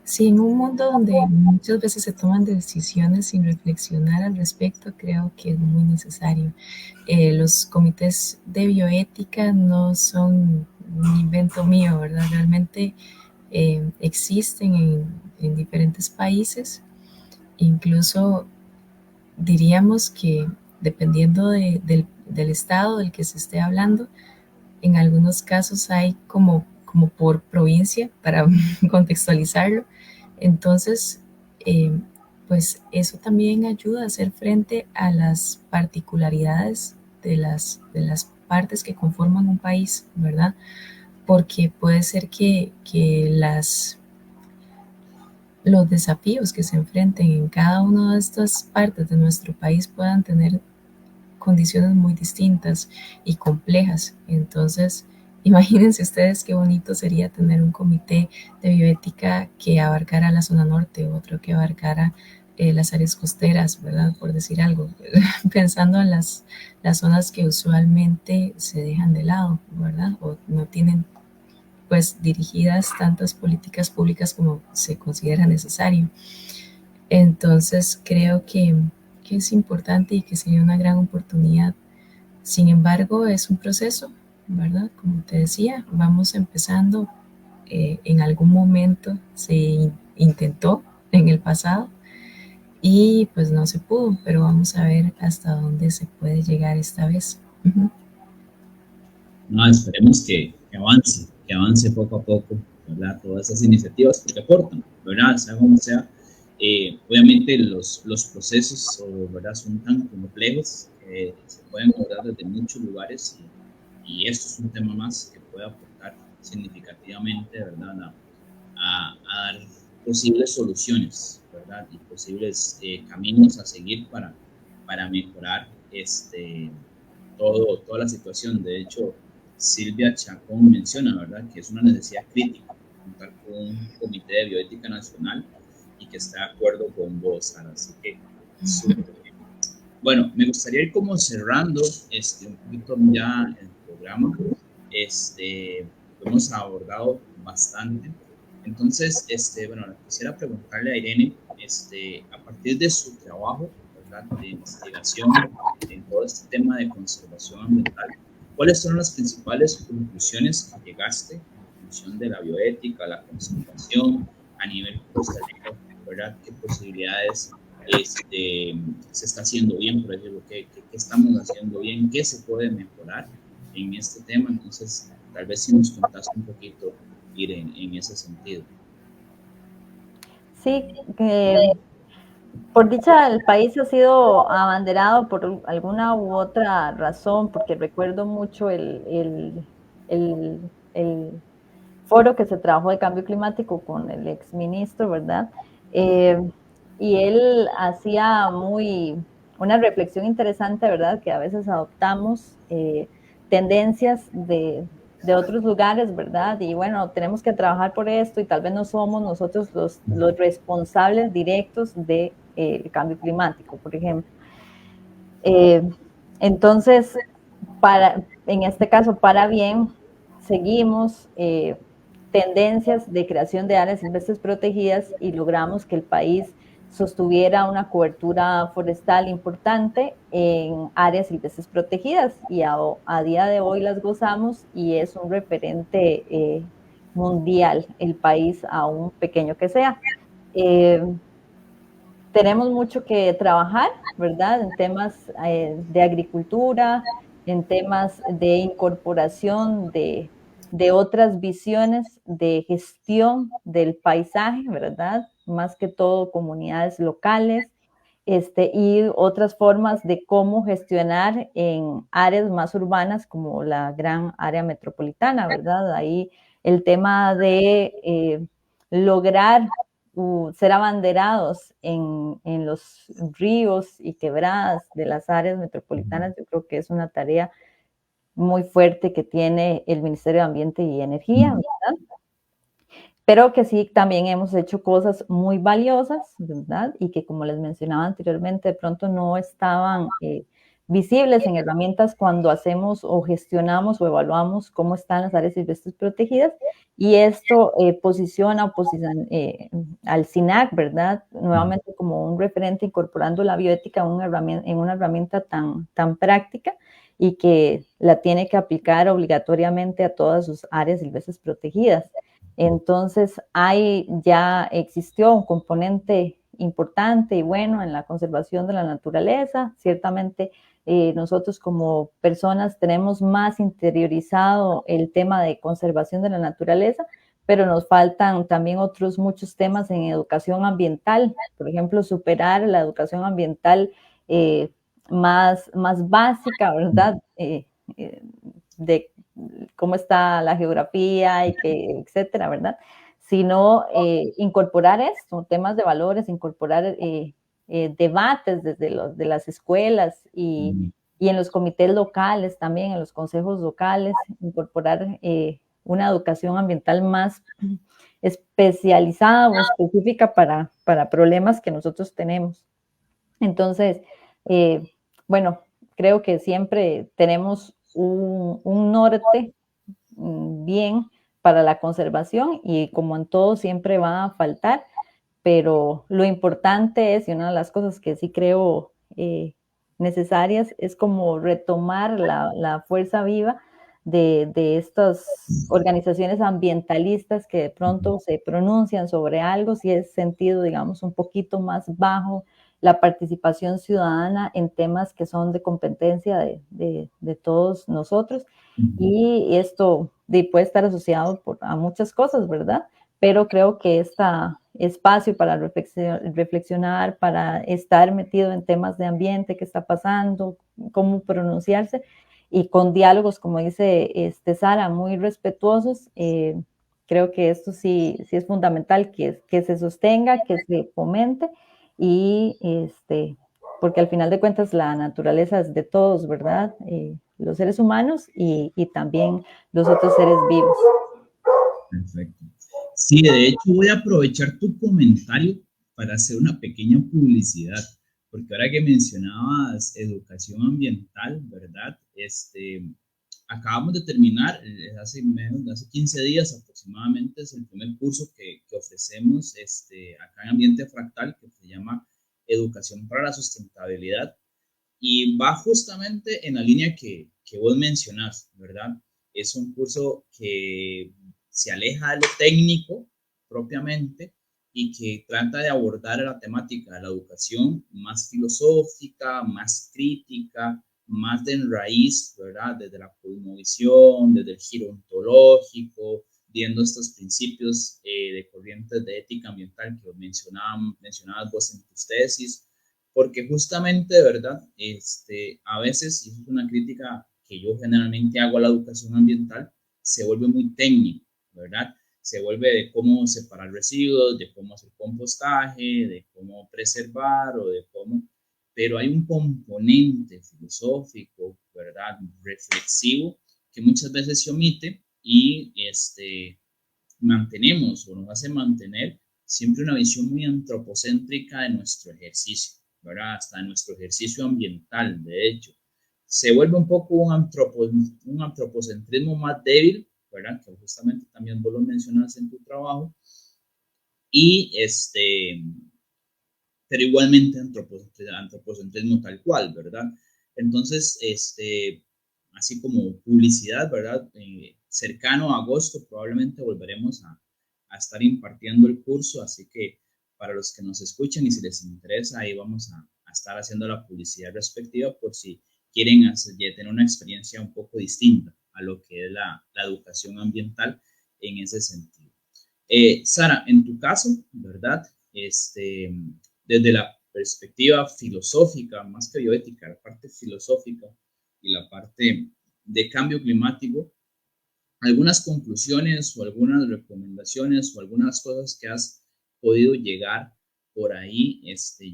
Sí, en un mundo donde muchas veces se toman decisiones sin reflexionar al respecto, creo que es muy necesario. Los comités de bioética no son un invento mío, ¿verdad? Realmente existen en diferentes países. Incluso diríamos que dependiendo del estado del que se esté hablando, en algunos casos hay como por provincia, para contextualizarlo. Entonces, pues eso también ayuda a hacer frente a las particularidades de las partes que conforman un país, ¿verdad? Porque puede ser que los desafíos que se enfrenten en cada una de estas partes de nuestro país puedan tener condiciones muy distintas y complejas. Entonces, imagínense ustedes qué bonito sería tener un comité de bioética que abarcara la zona norte, otro que abarcara las áreas costeras, ¿verdad? Por decir algo, pensando en las zonas que usualmente se dejan de lado, ¿verdad? O no tienen pues dirigidas tantas políticas públicas como se considera necesario. Entonces creo que es importante y que sería una gran oportunidad. Sin embargo, es un proceso, ¿verdad? Como te decía, vamos empezando. En algún momento se intentó en el pasado y pues no se pudo, pero vamos a ver hasta dónde se puede llegar esta vez. No, esperemos que avance poco a poco, ¿verdad? Todas esas iniciativas, porque aportan, ¿verdad? Sea como sea. Obviamente los procesos, ¿verdad?, son tan complejos que se pueden abordar desde muchos lugares y esto es un tema más que puede aportar significativamente, ¿verdad?, a dar posibles soluciones, ¿verdad? ¿verdad? Y posibles caminos a seguir para mejorar toda la situación. De hecho, Silvia Chacón menciona, ¿verdad?, que es una necesidad crítica contar con un comité de bioética nacional y que está de acuerdo con vos, Sara. Así que, súper bien. Bueno, me gustaría ir como cerrando un poquito ya el programa. Lo hemos abordado bastante. Entonces, bueno, quisiera preguntarle a Irene, a partir de su trabajo, ¿verdad?, de investigación en todo este tema de conservación ambiental, ¿cuáles son las principales conclusiones que llegaste en función de la bioética, la conservación a nivel Costa Rica, ¿verdad? ¿Qué posibilidades se está haciendo bien, por ejemplo, qué estamos haciendo bien, qué se puede mejorar en este tema? Entonces, tal vez si nos contás un poquito, Irene, en ese sentido. Sí, por dicha el país ha sido abanderado por alguna u otra razón, porque recuerdo mucho el foro que se trabajó de cambio climático con el exministro, ¿verdad? Y él hacía una reflexión interesante, ¿verdad? Que a veces adoptamos tendencias de otros lugares, ¿verdad? Y bueno, tenemos que trabajar por esto y tal vez no somos nosotros los responsables directos del cambio climático, por ejemplo. Entonces, en este caso, para bien, seguimos tendencias de creación de áreas silvestres protegidas y logramos que el país sostuviera una cobertura forestal importante en áreas silvestres protegidas y a día de hoy las gozamos y es un referente mundial el país, aún pequeño que sea. Tenemos mucho que trabajar, ¿verdad? En temas de agricultura, en temas de incorporación de otras visiones de gestión del paisaje, ¿verdad? Más que todo comunidades locales, y otras formas de cómo gestionar en áreas más urbanas como la gran área metropolitana, ¿verdad? Ahí el tema de lograr ser abanderados en los ríos y quebradas de las áreas metropolitanas, yo creo que es una tarea muy fuerte que tiene el Ministerio de Ambiente y Energía, ¿verdad? Pero que sí, también hemos hecho cosas muy valiosas, ¿verdad? Y que, como les mencionaba anteriormente, de pronto no estaban visibles en herramientas cuando hacemos o gestionamos o evaluamos cómo están las áreas silvestres protegidas. Y esto posiciona al SINAC, ¿verdad? Nuevamente como un referente incorporando la bioética en una herramienta tan práctica y que la tiene que aplicar obligatoriamente a todas sus áreas silvestres protegidas. Entonces, ya existió un componente importante y bueno en la conservación de la naturaleza. Ciertamente, nosotros como personas tenemos más interiorizado el tema de conservación de la naturaleza, pero nos faltan también otros muchos temas en educación ambiental. Por ejemplo, superar la educación ambiental más básica, ¿verdad? De cómo está la geografía y etcétera, ¿verdad? Sino incorporar esto, temas de valores, incorporar debates de las escuelas y en los comités locales también, en los consejos locales, incorporar una educación ambiental más especializada o específica para problemas que nosotros tenemos. Entonces, bueno, creo que siempre tenemos un norte bien para la conservación y como en todo siempre va a faltar, pero lo importante es, y una de las cosas que sí creo necesarias, es como retomar la fuerza viva de estas organizaciones ambientalistas que de pronto se pronuncian sobre algo, si es sentido, digamos, un poquito más bajo la participación ciudadana en temas que son de competencia de todos nosotros. Y esto puede estar asociado a muchas cosas, ¿verdad? Pero creo que este espacio para reflexionar, para estar metido en temas de ambiente, qué está pasando, cómo pronunciarse, y con diálogos, como dice Sara, muy respetuosos, Creo que esto sí es fundamental que se sostenga, que se fomente y porque al final de cuentas la naturaleza es de todos, ¿verdad? Los seres humanos y también los otros seres vivos. Perfecto. Sí, de hecho voy a aprovechar tu comentario para hacer una pequeña publicidad, porque ahora que mencionabas educación ambiental, ¿verdad? Acabamos de terminar, hace 15 días aproximadamente, es el primer curso que ofrecemos acá en Ambiente Fractal, que se llama Educación para la Sustentabilidad, y va justamente en la línea que vos mencionás, ¿verdad? Es un curso que se aleja de lo técnico propiamente y que trata de abordar la temática de la educación más filosófica, más crítica, más de en raíz, ¿verdad? Desde la cosmovisión, desde el giro ontológico, viendo estos principios de corrientes de ética ambiental que mencionabas vos en tus tesis, porque justamente, ¿verdad? A veces, y eso es una crítica que yo generalmente hago a la educación ambiental, se vuelve muy técnico, ¿verdad? Se vuelve de cómo separar residuos, de cómo hacer compostaje, de cómo preservar o de cómo... Pero hay un componente filosófico, ¿verdad? Reflexivo, que muchas veces se omite y mantenemos o nos hace mantener siempre una visión muy antropocéntrica de nuestro ejercicio, ¿verdad? Hasta de nuestro ejercicio ambiental, de hecho. Se vuelve un poco un antropocentrismo más débil, ¿verdad? Que justamente también vos lo mencionas en tu trabajo. Y pero igualmente antropocentrismo tal cual, ¿verdad? Entonces, así como publicidad, ¿verdad? Cercano a agosto probablemente volveremos a estar impartiendo el curso, así que para los que nos escuchan y si les interesa, ahí vamos a estar haciendo la publicidad respectiva por si quieren tener una experiencia un poco distinta a lo que es la educación ambiental en ese sentido. Sara, en tu caso, ¿verdad? Desde la perspectiva filosófica, más que bioética, la parte filosófica y la parte de cambio climático, algunas conclusiones o algunas recomendaciones o algunas cosas que has podido llegar por ahí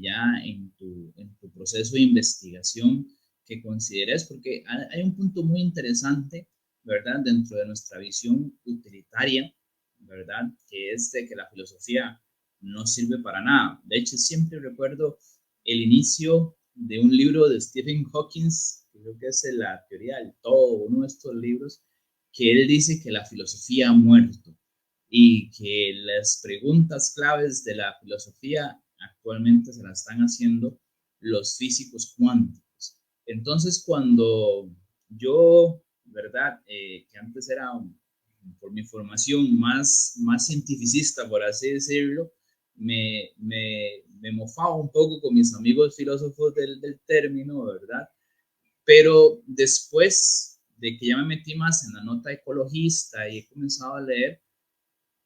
ya en tu proceso de investigación que consideres, porque hay un punto muy interesante, ¿verdad? Dentro de nuestra visión utilitaria, ¿verdad? Que es de que la filosofía no sirve para nada. De hecho, siempre recuerdo el inicio de un libro de Stephen Hawking, creo que es La teoría del todo, uno de estos libros, que él dice que la filosofía ha muerto y que las preguntas claves de la filosofía actualmente se las están haciendo los físicos cuánticos. Entonces, cuando yo, ¿verdad? Que antes era, por mi formación, más cientificista, por así decirlo, me mofaba un poco con mis amigos filósofos del término, ¿verdad? Pero después de que ya me metí más en la nota ecologista y he comenzado a leer,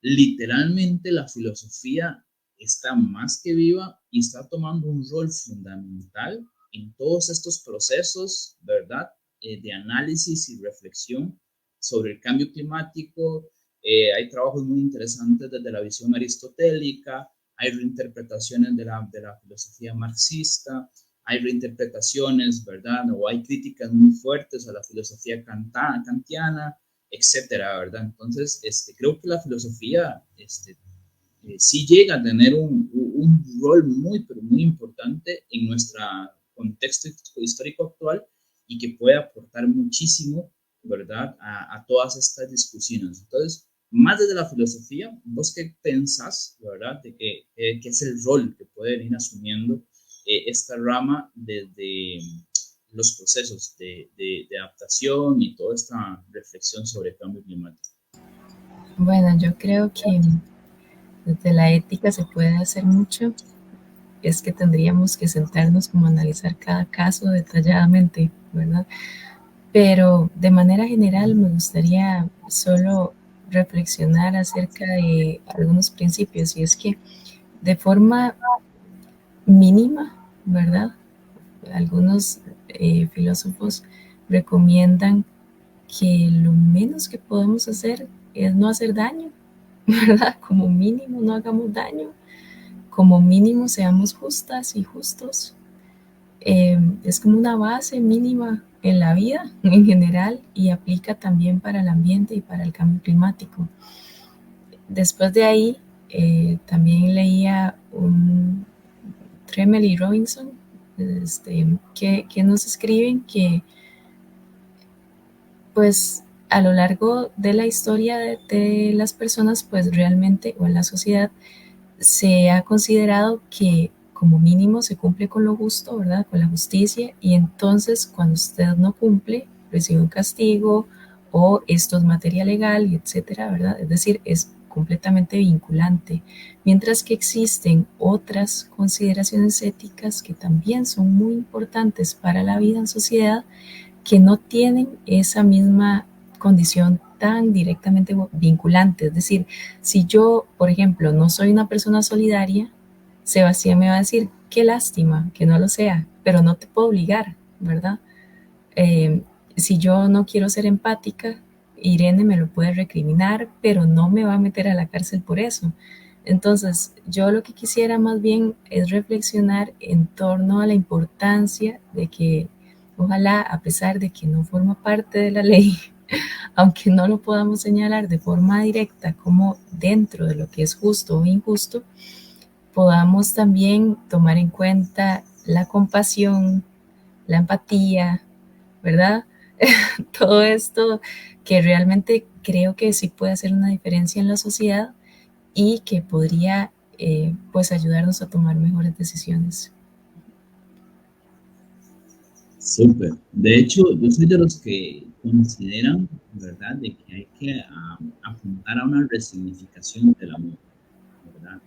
literalmente la filosofía está más que viva y está tomando un rol fundamental en todos estos procesos, ¿verdad? De análisis y reflexión sobre el cambio climático. Hay trabajos muy interesantes desde la visión aristotélica, hay reinterpretaciones de la filosofía marxista, hay reinterpretaciones, ¿verdad? O hay críticas muy fuertes a la filosofía kantiana, etcétera, ¿verdad? Entonces, creo que la filosofía sí llega a tener un rol muy, pero muy importante en nuestro contexto histórico actual y que puede aportar muchísimo, ¿verdad?, a todas estas discusiones. Entonces, más desde la filosofía, ¿vos qué pensás, verdad, de qué es el rol que puede venir asumiendo esta rama desde los procesos de adaptación y toda esta reflexión sobre el cambio climático? Bueno, yo creo que desde la ética se puede hacer mucho. Es que tendríamos que sentarnos como a analizar cada caso detalladamente, ¿verdad? Pero de manera general me gustaría solo reflexionar acerca de algunos principios, y es que de forma mínima, ¿verdad? Algunos filósofos recomiendan que lo menos que podemos hacer es no hacer daño, ¿verdad? Como mínimo no hagamos daño, como mínimo seamos justas y justos. Es como una base mínima en la vida en general y aplica también para el ambiente y para el cambio climático. Después de ahí, también leía un Tremel y Robinson, que nos escriben que pues a lo largo de la historia de las personas, pues realmente, o en la sociedad, se ha considerado que como mínimo se cumple con lo justo, ¿verdad? Con la justicia, y entonces cuando usted no cumple, recibe un castigo o esto es materia legal, y etcétera, ¿verdad? Es decir, es completamente vinculante, mientras que existen otras consideraciones éticas que también son muy importantes para la vida en sociedad, que no tienen esa misma condición tan directamente vinculante. Es decir, si yo, por ejemplo, no soy una persona solidaria, Sebastián me va a decir, qué lástima que no lo sea, pero no te puedo obligar, ¿verdad? Eh, si yo no quiero ser empática, Irene me lo puede recriminar, pero no me va a meter a la cárcel por eso. Entonces, yo lo que quisiera más bien es reflexionar en torno a la importancia de que, ojalá, a pesar de que no forma parte de la ley, aunque no lo podamos señalar de forma directa como dentro de lo que es justo o injusto, podamos también tomar en cuenta la compasión, la empatía, ¿verdad? Todo esto que realmente creo que sí puede hacer una diferencia en la sociedad y que podría pues ayudarnos a tomar mejores decisiones. Súper. De hecho, yo soy de los que consideran, ¿verdad?, de que hay que apuntar a una resignificación del amor, ¿verdad?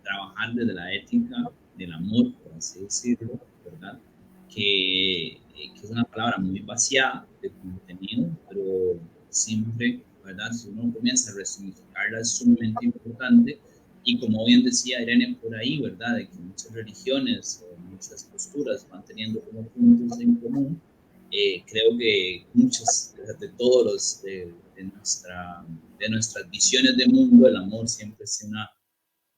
Trabajar desde la ética del amor, por así decirlo, ¿verdad? Que es una palabra muy vaciada de contenido, pero siempre, ¿verdad? Si uno comienza a resignificarla es sumamente importante. Y como bien decía Irene por ahí, ¿verdad? De que muchas religiones o muchas posturas van teniendo como puntos en común. Creo que muchas de todos los de nuestras visiones de mundo, el amor siempre es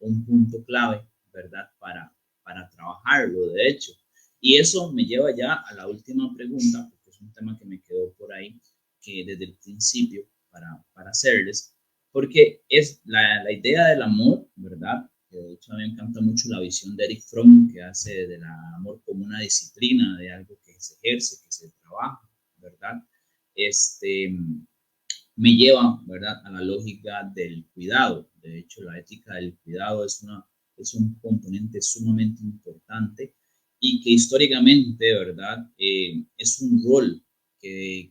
un punto clave, ¿verdad? Para trabajarlo, de hecho. Y eso me lleva ya a la última pregunta, porque es un tema que me quedó por ahí, que desde el principio, para hacerles, porque es la idea del amor, ¿verdad? Que de hecho a mí me encanta mucho la visión de Eric Fromm, que hace del amor como una disciplina, de algo que se ejerce, que se trabaja, ¿verdad? Me lleva, ¿verdad?, a la lógica del cuidado. De hecho, la ética del cuidado es un componente sumamente importante y que históricamente, ¿verdad?, es un rol que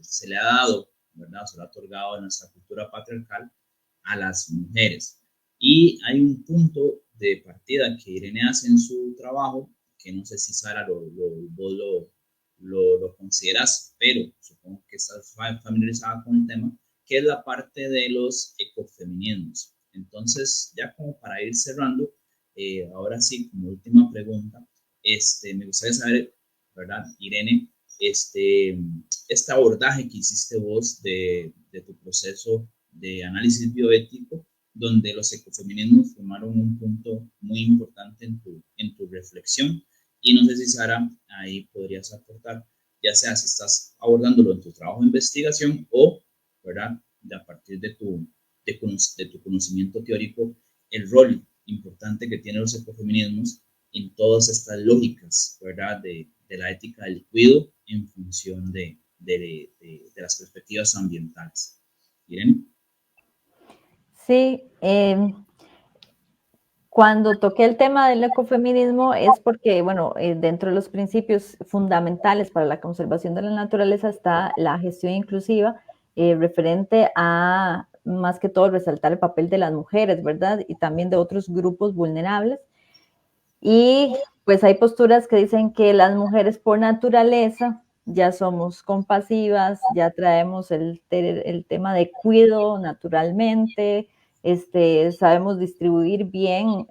se le ha dado, ¿verdad?, se le ha otorgado en nuestra cultura patriarcal a las mujeres. Y hay un punto de partida que Irene hace en su trabajo, que no sé si Sara vos lo consideras, pero supongo que estás familiarizada con el tema, que es la parte de los ecofeminismos. Entonces, ya como para ir cerrando, ahora sí, como última pregunta, me gustaría saber, ¿verdad, Irene, este abordaje que hiciste vos de tu proceso de análisis bioético, donde los ecofeminismos formaron un punto muy importante en tu reflexión. Y no sé si Sara, ahí podrías aportar, ya sea si estás abordándolo en tu trabajo de investigación o, ¿verdad?, a partir de tu conocimiento teórico, el rol importante que tienen los ecofeminismos en todas estas lógicas, ¿verdad?, de la ética del cuidado en función de las perspectivas ambientales. ¿Irene? Sí, cuando toqué el tema del ecofeminismo es porque, bueno, dentro de los principios fundamentales para la conservación de la naturaleza está la gestión inclusiva, referente a, más que todo, resaltar el papel de las mujeres, ¿verdad? Y también de otros grupos vulnerables. Y pues hay posturas que dicen que las mujeres por naturaleza ya somos compasivas, ya traemos el tema de cuidado naturalmente, sabemos distribuir bien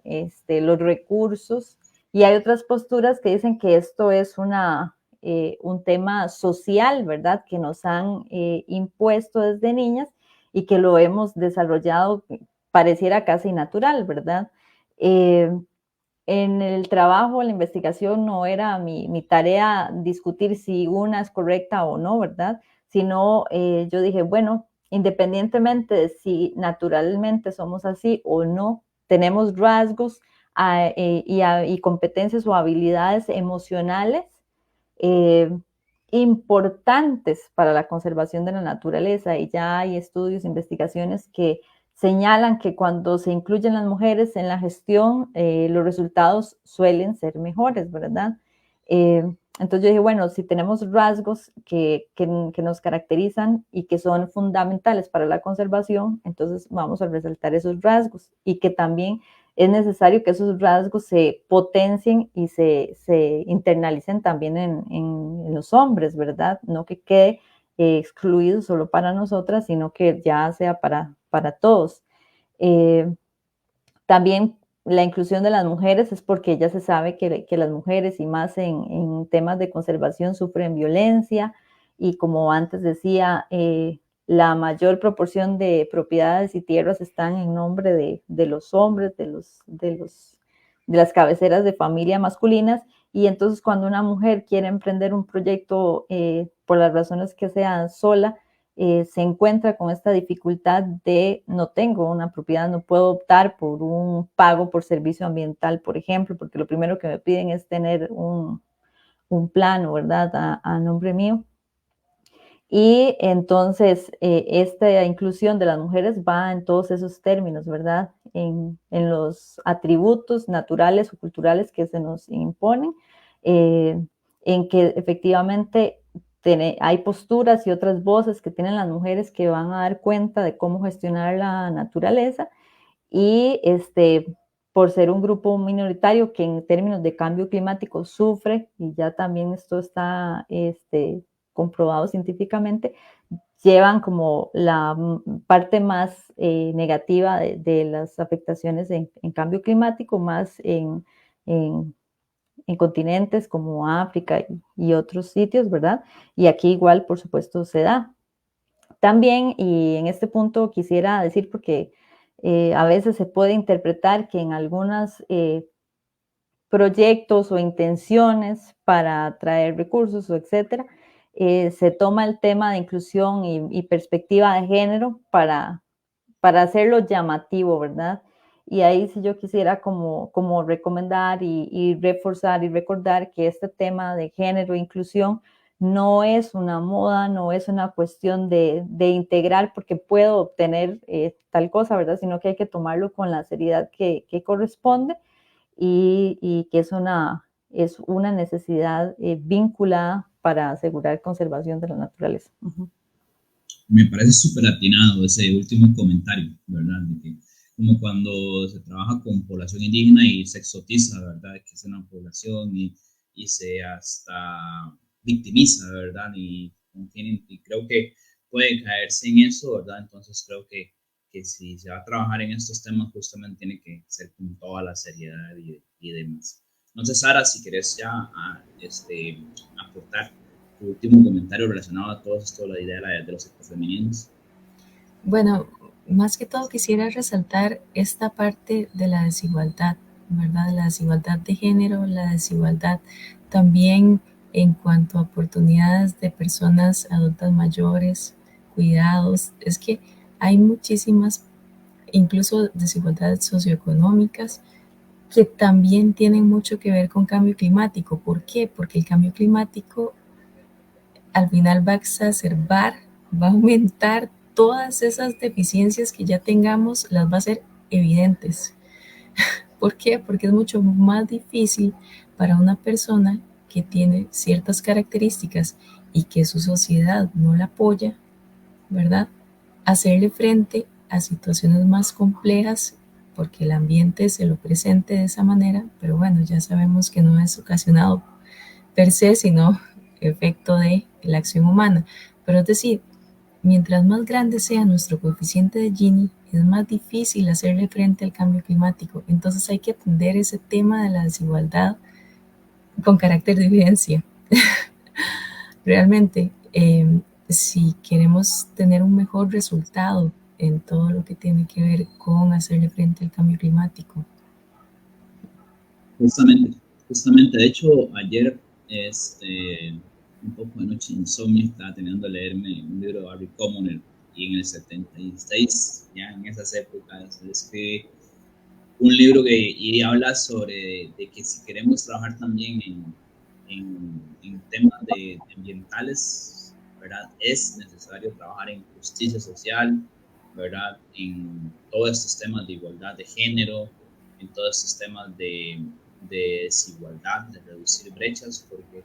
los recursos, y hay otras posturas que dicen que esto es un tema social, ¿verdad?, que nos han impuesto desde niñas, y que lo hemos desarrollado, pareciera casi natural, ¿verdad? En el trabajo, la investigación, no era mi tarea discutir si una es correcta o no, ¿verdad? Sino yo dije, bueno, independientemente de si naturalmente somos así o no, tenemos rasgos y competencias o habilidades emocionales eh, importantes para la conservación de la naturaleza, y ya hay estudios, investigaciones que señalan que cuando se incluyen las mujeres en la gestión, los resultados suelen ser mejores, ¿verdad? Entonces yo dije, bueno, si tenemos rasgos que nos caracterizan y que son fundamentales para la conservación, entonces vamos a resaltar esos rasgos, y que también es necesario que esos rasgos se potencien y se internalicen también en los hombres, ¿verdad? No que quede excluido solo para nosotras, sino que ya sea para todos. También la inclusión de las mujeres es porque ya se sabe que las mujeres, y más en temas de conservación, sufren violencia, y como antes decía, la mayor proporción de propiedades y tierras están en nombre de los hombres, de las cabeceras de familia masculinas, y entonces cuando una mujer quiere emprender un proyecto, por las razones que sean, sola, se encuentra con esta dificultad de no tengo una propiedad, no puedo optar por un pago por servicio ambiental, por ejemplo, porque lo primero que me piden es tener un plano, ¿verdad?, a nombre mío. Y entonces esta inclusión de las mujeres va en todos esos términos, ¿verdad? En los atributos naturales o culturales que se nos imponen, en que efectivamente hay posturas y otras voces que tienen las mujeres que van a dar cuenta de cómo gestionar la naturaleza, y por ser un grupo minoritario que en términos de cambio climático sufre, y ya también esto está comprobado científicamente, llevan como la parte más negativa de las afectaciones en cambio climático, más en continentes como África y otros sitios, ¿verdad? Y aquí igual, por supuesto, se da. También, y en este punto quisiera decir, porque a veces se puede interpretar que en algunos proyectos o intenciones para atraer recursos o etcétera, se toma el tema de inclusión y perspectiva de género para hacerlo llamativo, ¿verdad? Y ahí sí yo quisiera como recomendar y reforzar y recordar que este tema de género e inclusión no es una moda, no es una cuestión de integrar porque puedo obtener tal cosa, ¿verdad? Sino que hay que tomarlo con la seriedad que corresponde, y que es una necesidad vinculada para asegurar conservación de la naturaleza. Uh-huh. Me parece súper atinado ese último comentario, ¿verdad? De que como cuando se trabaja con población indígena y se exotiza, ¿verdad? Que es una población y se hasta victimiza, ¿verdad? Y creo que puede caerse en eso, ¿verdad? Entonces creo que si se va a trabajar en estos temas, justamente tiene que ser con toda la seriedad y demás. Entonces, Sara, si querés ya aportar tu último comentario relacionado a todo esto, la idea de los ecofemininos. Bueno, más que todo quisiera resaltar esta parte de la desigualdad, ¿verdad? La desigualdad de género, la desigualdad también en cuanto a oportunidades de personas adultas mayores, cuidados. Es que hay muchísimas, incluso desigualdades socioeconómicas, que también tienen mucho que ver con cambio climático. ¿Por qué? Porque el cambio climático al final va a exacerbar, va a aumentar todas esas deficiencias que ya tengamos, las va a hacer evidentes. ¿Por qué? Porque es mucho más difícil para una persona que tiene ciertas características y que su sociedad no la apoya, ¿verdad? Hacerle frente a situaciones más complejas porque el ambiente se lo presente de esa manera, pero bueno, ya sabemos que no es ocasionado per se, sino efecto de la acción humana. Pero es decir, mientras más grande sea nuestro coeficiente de Gini, es más difícil hacerle frente al cambio climático. Entonces hay que atender ese tema de la desigualdad con carácter de evidencia. Realmente, si queremos tener un mejor resultado en todo lo que tiene que ver con hacerle frente al cambio climático. Justamente, de hecho, ayer, un poco de noche insomnio, estaba teniendo que leerme un libro de Barry Commoner, y en el 76, ya en esas épocas, escribe un libro que habla sobre de que si queremos trabajar también en temas de ambientales, ¿verdad? Es necesario trabajar en justicia social, ¿verdad? En todos estos temas de igualdad de género, en todos estos temas de desigualdad, de reducir brechas, porque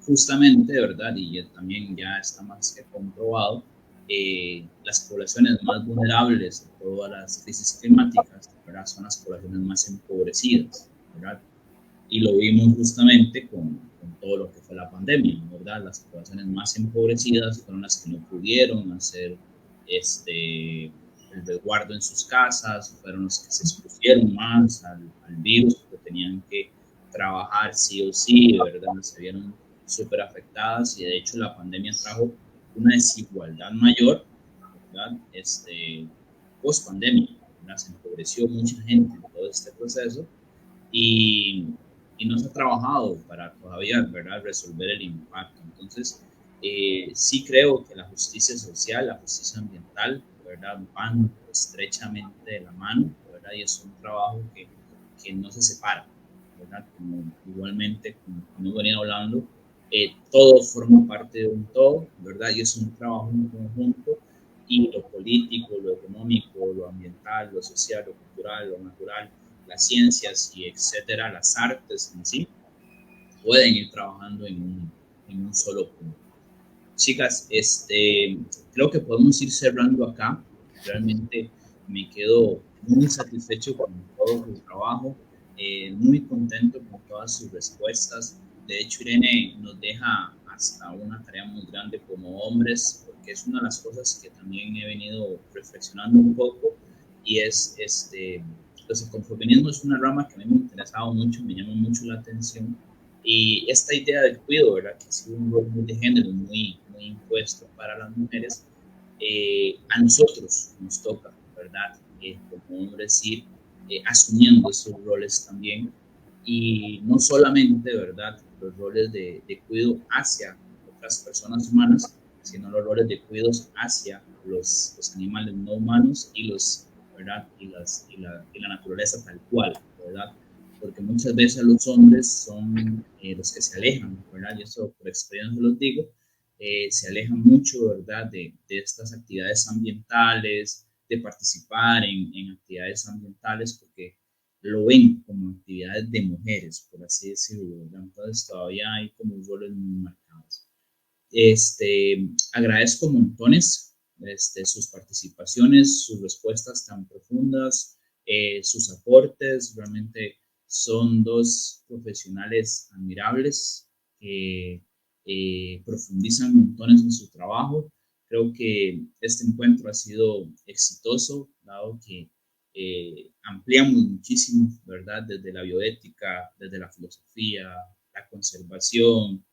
justamente, ¿verdad? Y también ya está más que comprobado, las poblaciones más vulnerables a todas las crisis climáticas, ¿verdad? Son las poblaciones más empobrecidas, ¿verdad? Y lo vimos justamente con todo lo que fue la pandemia, ¿verdad? Las poblaciones más empobrecidas fueron las que no pudieron hacer el resguardo en sus casas, fueron los que se expusieron más al virus, porque tenían que trabajar sí o sí, ¿verdad? Se vieron súper afectadas, y de hecho la pandemia trajo una desigualdad mayor, ¿verdad? Post pandemia, ¿verdad? Se empobreció mucha gente en todo este proceso, y no se ha trabajado para todavía, ¿verdad?, resolver el impacto. Entonces, sí creo que la justicia social, la justicia ambiental, ¿verdad?, van estrechamente de la mano, ¿verdad?, y es un trabajo que no se separa, ¿verdad?, como igualmente, como hemos venido hablando, todo forma parte de un todo, ¿verdad?, y es un trabajo en conjunto, y lo político, lo económico, lo ambiental, lo social, lo cultural, lo natural, las ciencias y etcétera, las artes en sí, pueden ir trabajando en un solo punto. Chicas, creo que podemos ir cerrando acá. Realmente me quedo muy satisfecho con todo su trabajo, muy contento con todas sus respuestas. De hecho, Irene nos deja hasta una tarea muy grande como hombres, porque es una de las cosas que también he venido reflexionando un poco, y es pues el ecofeminismo es una rama que a mí me ha interesado mucho, me llama mucho la atención, y esta idea del cuidado, ¿verdad?, que ha sido un rol muy de género, muy impuesto para las mujeres, a nosotros nos toca, ¿verdad?, como hombres ir asumiendo esos roles también, y no solamente, ¿verdad?, los roles de cuidado hacia otras personas humanas, sino los roles de cuidados hacia los animales no humanos, y los, ¿verdad?, y la naturaleza tal cual, ¿verdad?, porque muchas veces los hombres son los que se alejan, ¿verdad? Y eso por experiencia los digo, se alejan mucho, ¿verdad?, de estas actividades ambientales, de participar en actividades ambientales, porque lo ven como actividades de mujeres, por así decirlo, ¿verdad? Entonces todavía hay como roles muy marcados. Agradezco montones sus participaciones, sus respuestas tan profundas, sus aportes. Realmente son dos profesionales admirables que profundizan montones en su trabajo. Creo que este encuentro ha sido exitoso, dado que ampliamos muchísimo, ¿verdad?, desde la bioética, desde la filosofía, la conservación,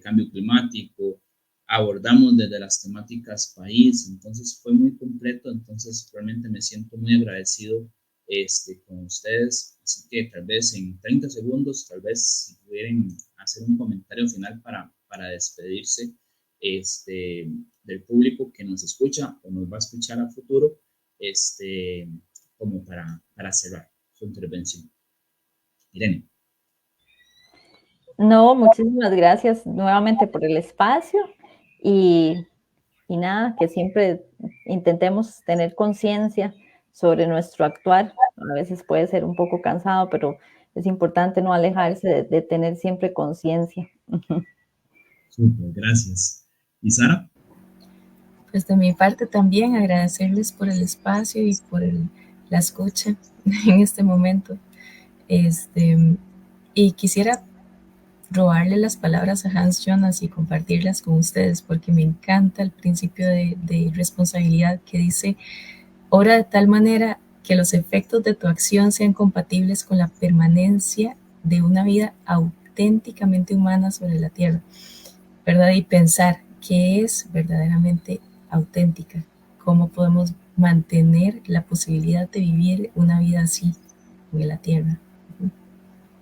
cambio climático, abordamos desde las temáticas país, entonces fue muy completo. Entonces realmente me siento muy agradecido con ustedes, así que tal vez en 30 segundos, tal vez si pudieran hacer un comentario final para despedirse del público que nos escucha o nos va a escuchar a futuro, como para cerrar su intervención. Irene. No, muchísimas gracias nuevamente por el espacio, y nada, que siempre intentemos tener conciencia sobre nuestro actuar. A veces puede ser un poco cansado, pero es importante no alejarse de tener siempre conciencia. Súper, gracias. ¿Y Sara? Pues de mi parte también agradecerles por el espacio y por la escucha en este momento. Y quisiera robarle las palabras a Hans Jonas y compartirlas con ustedes, porque me encanta el principio de responsabilidad que dice: obra de tal manera que los efectos de tu acción sean compatibles con la permanencia de una vida auténticamente humana sobre la tierra, ¿verdad? Y pensar qué es verdaderamente auténtica, cómo podemos mantener la posibilidad de vivir una vida así en la Tierra.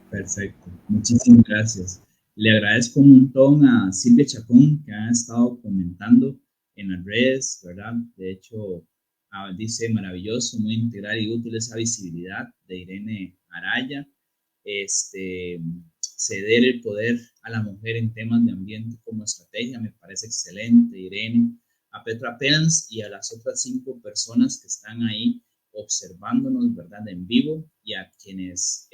Perfecto, muchísimas gracias. Le agradezco un montón a Silvia Chacón, que ha estado comentando en las redes, ¿verdad? De hecho, dice maravilloso, muy integral y útil esa visibilidad de Irene Araya. Ceder el poder a la mujer en temas de ambiente como estrategia me parece excelente, Irene. A Petra Pens y a las otras 5 personas que están ahí observándonos, ¿verdad? En vivo, y a quienes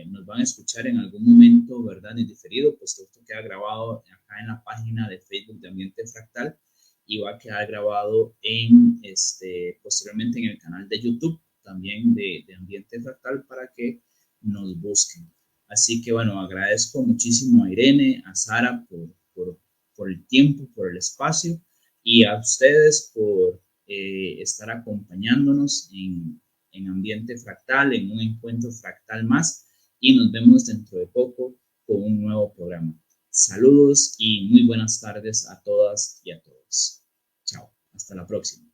nos van a escuchar en algún momento, ¿verdad? En diferido, pues esto queda grabado acá en la página de Facebook de Ambiente Fractal y va a quedar grabado en, posteriormente en el canal de YouTube también de Ambiente Fractal para que nos busquen. Así que bueno, agradezco muchísimo a Irene, a Sara por el tiempo, por el espacio y a ustedes por estar acompañándonos en Ambiente Fractal, en un encuentro fractal más y nos vemos dentro de poco con un nuevo programa. Saludos y muy buenas tardes a todas y a todos. Chao, hasta la próxima.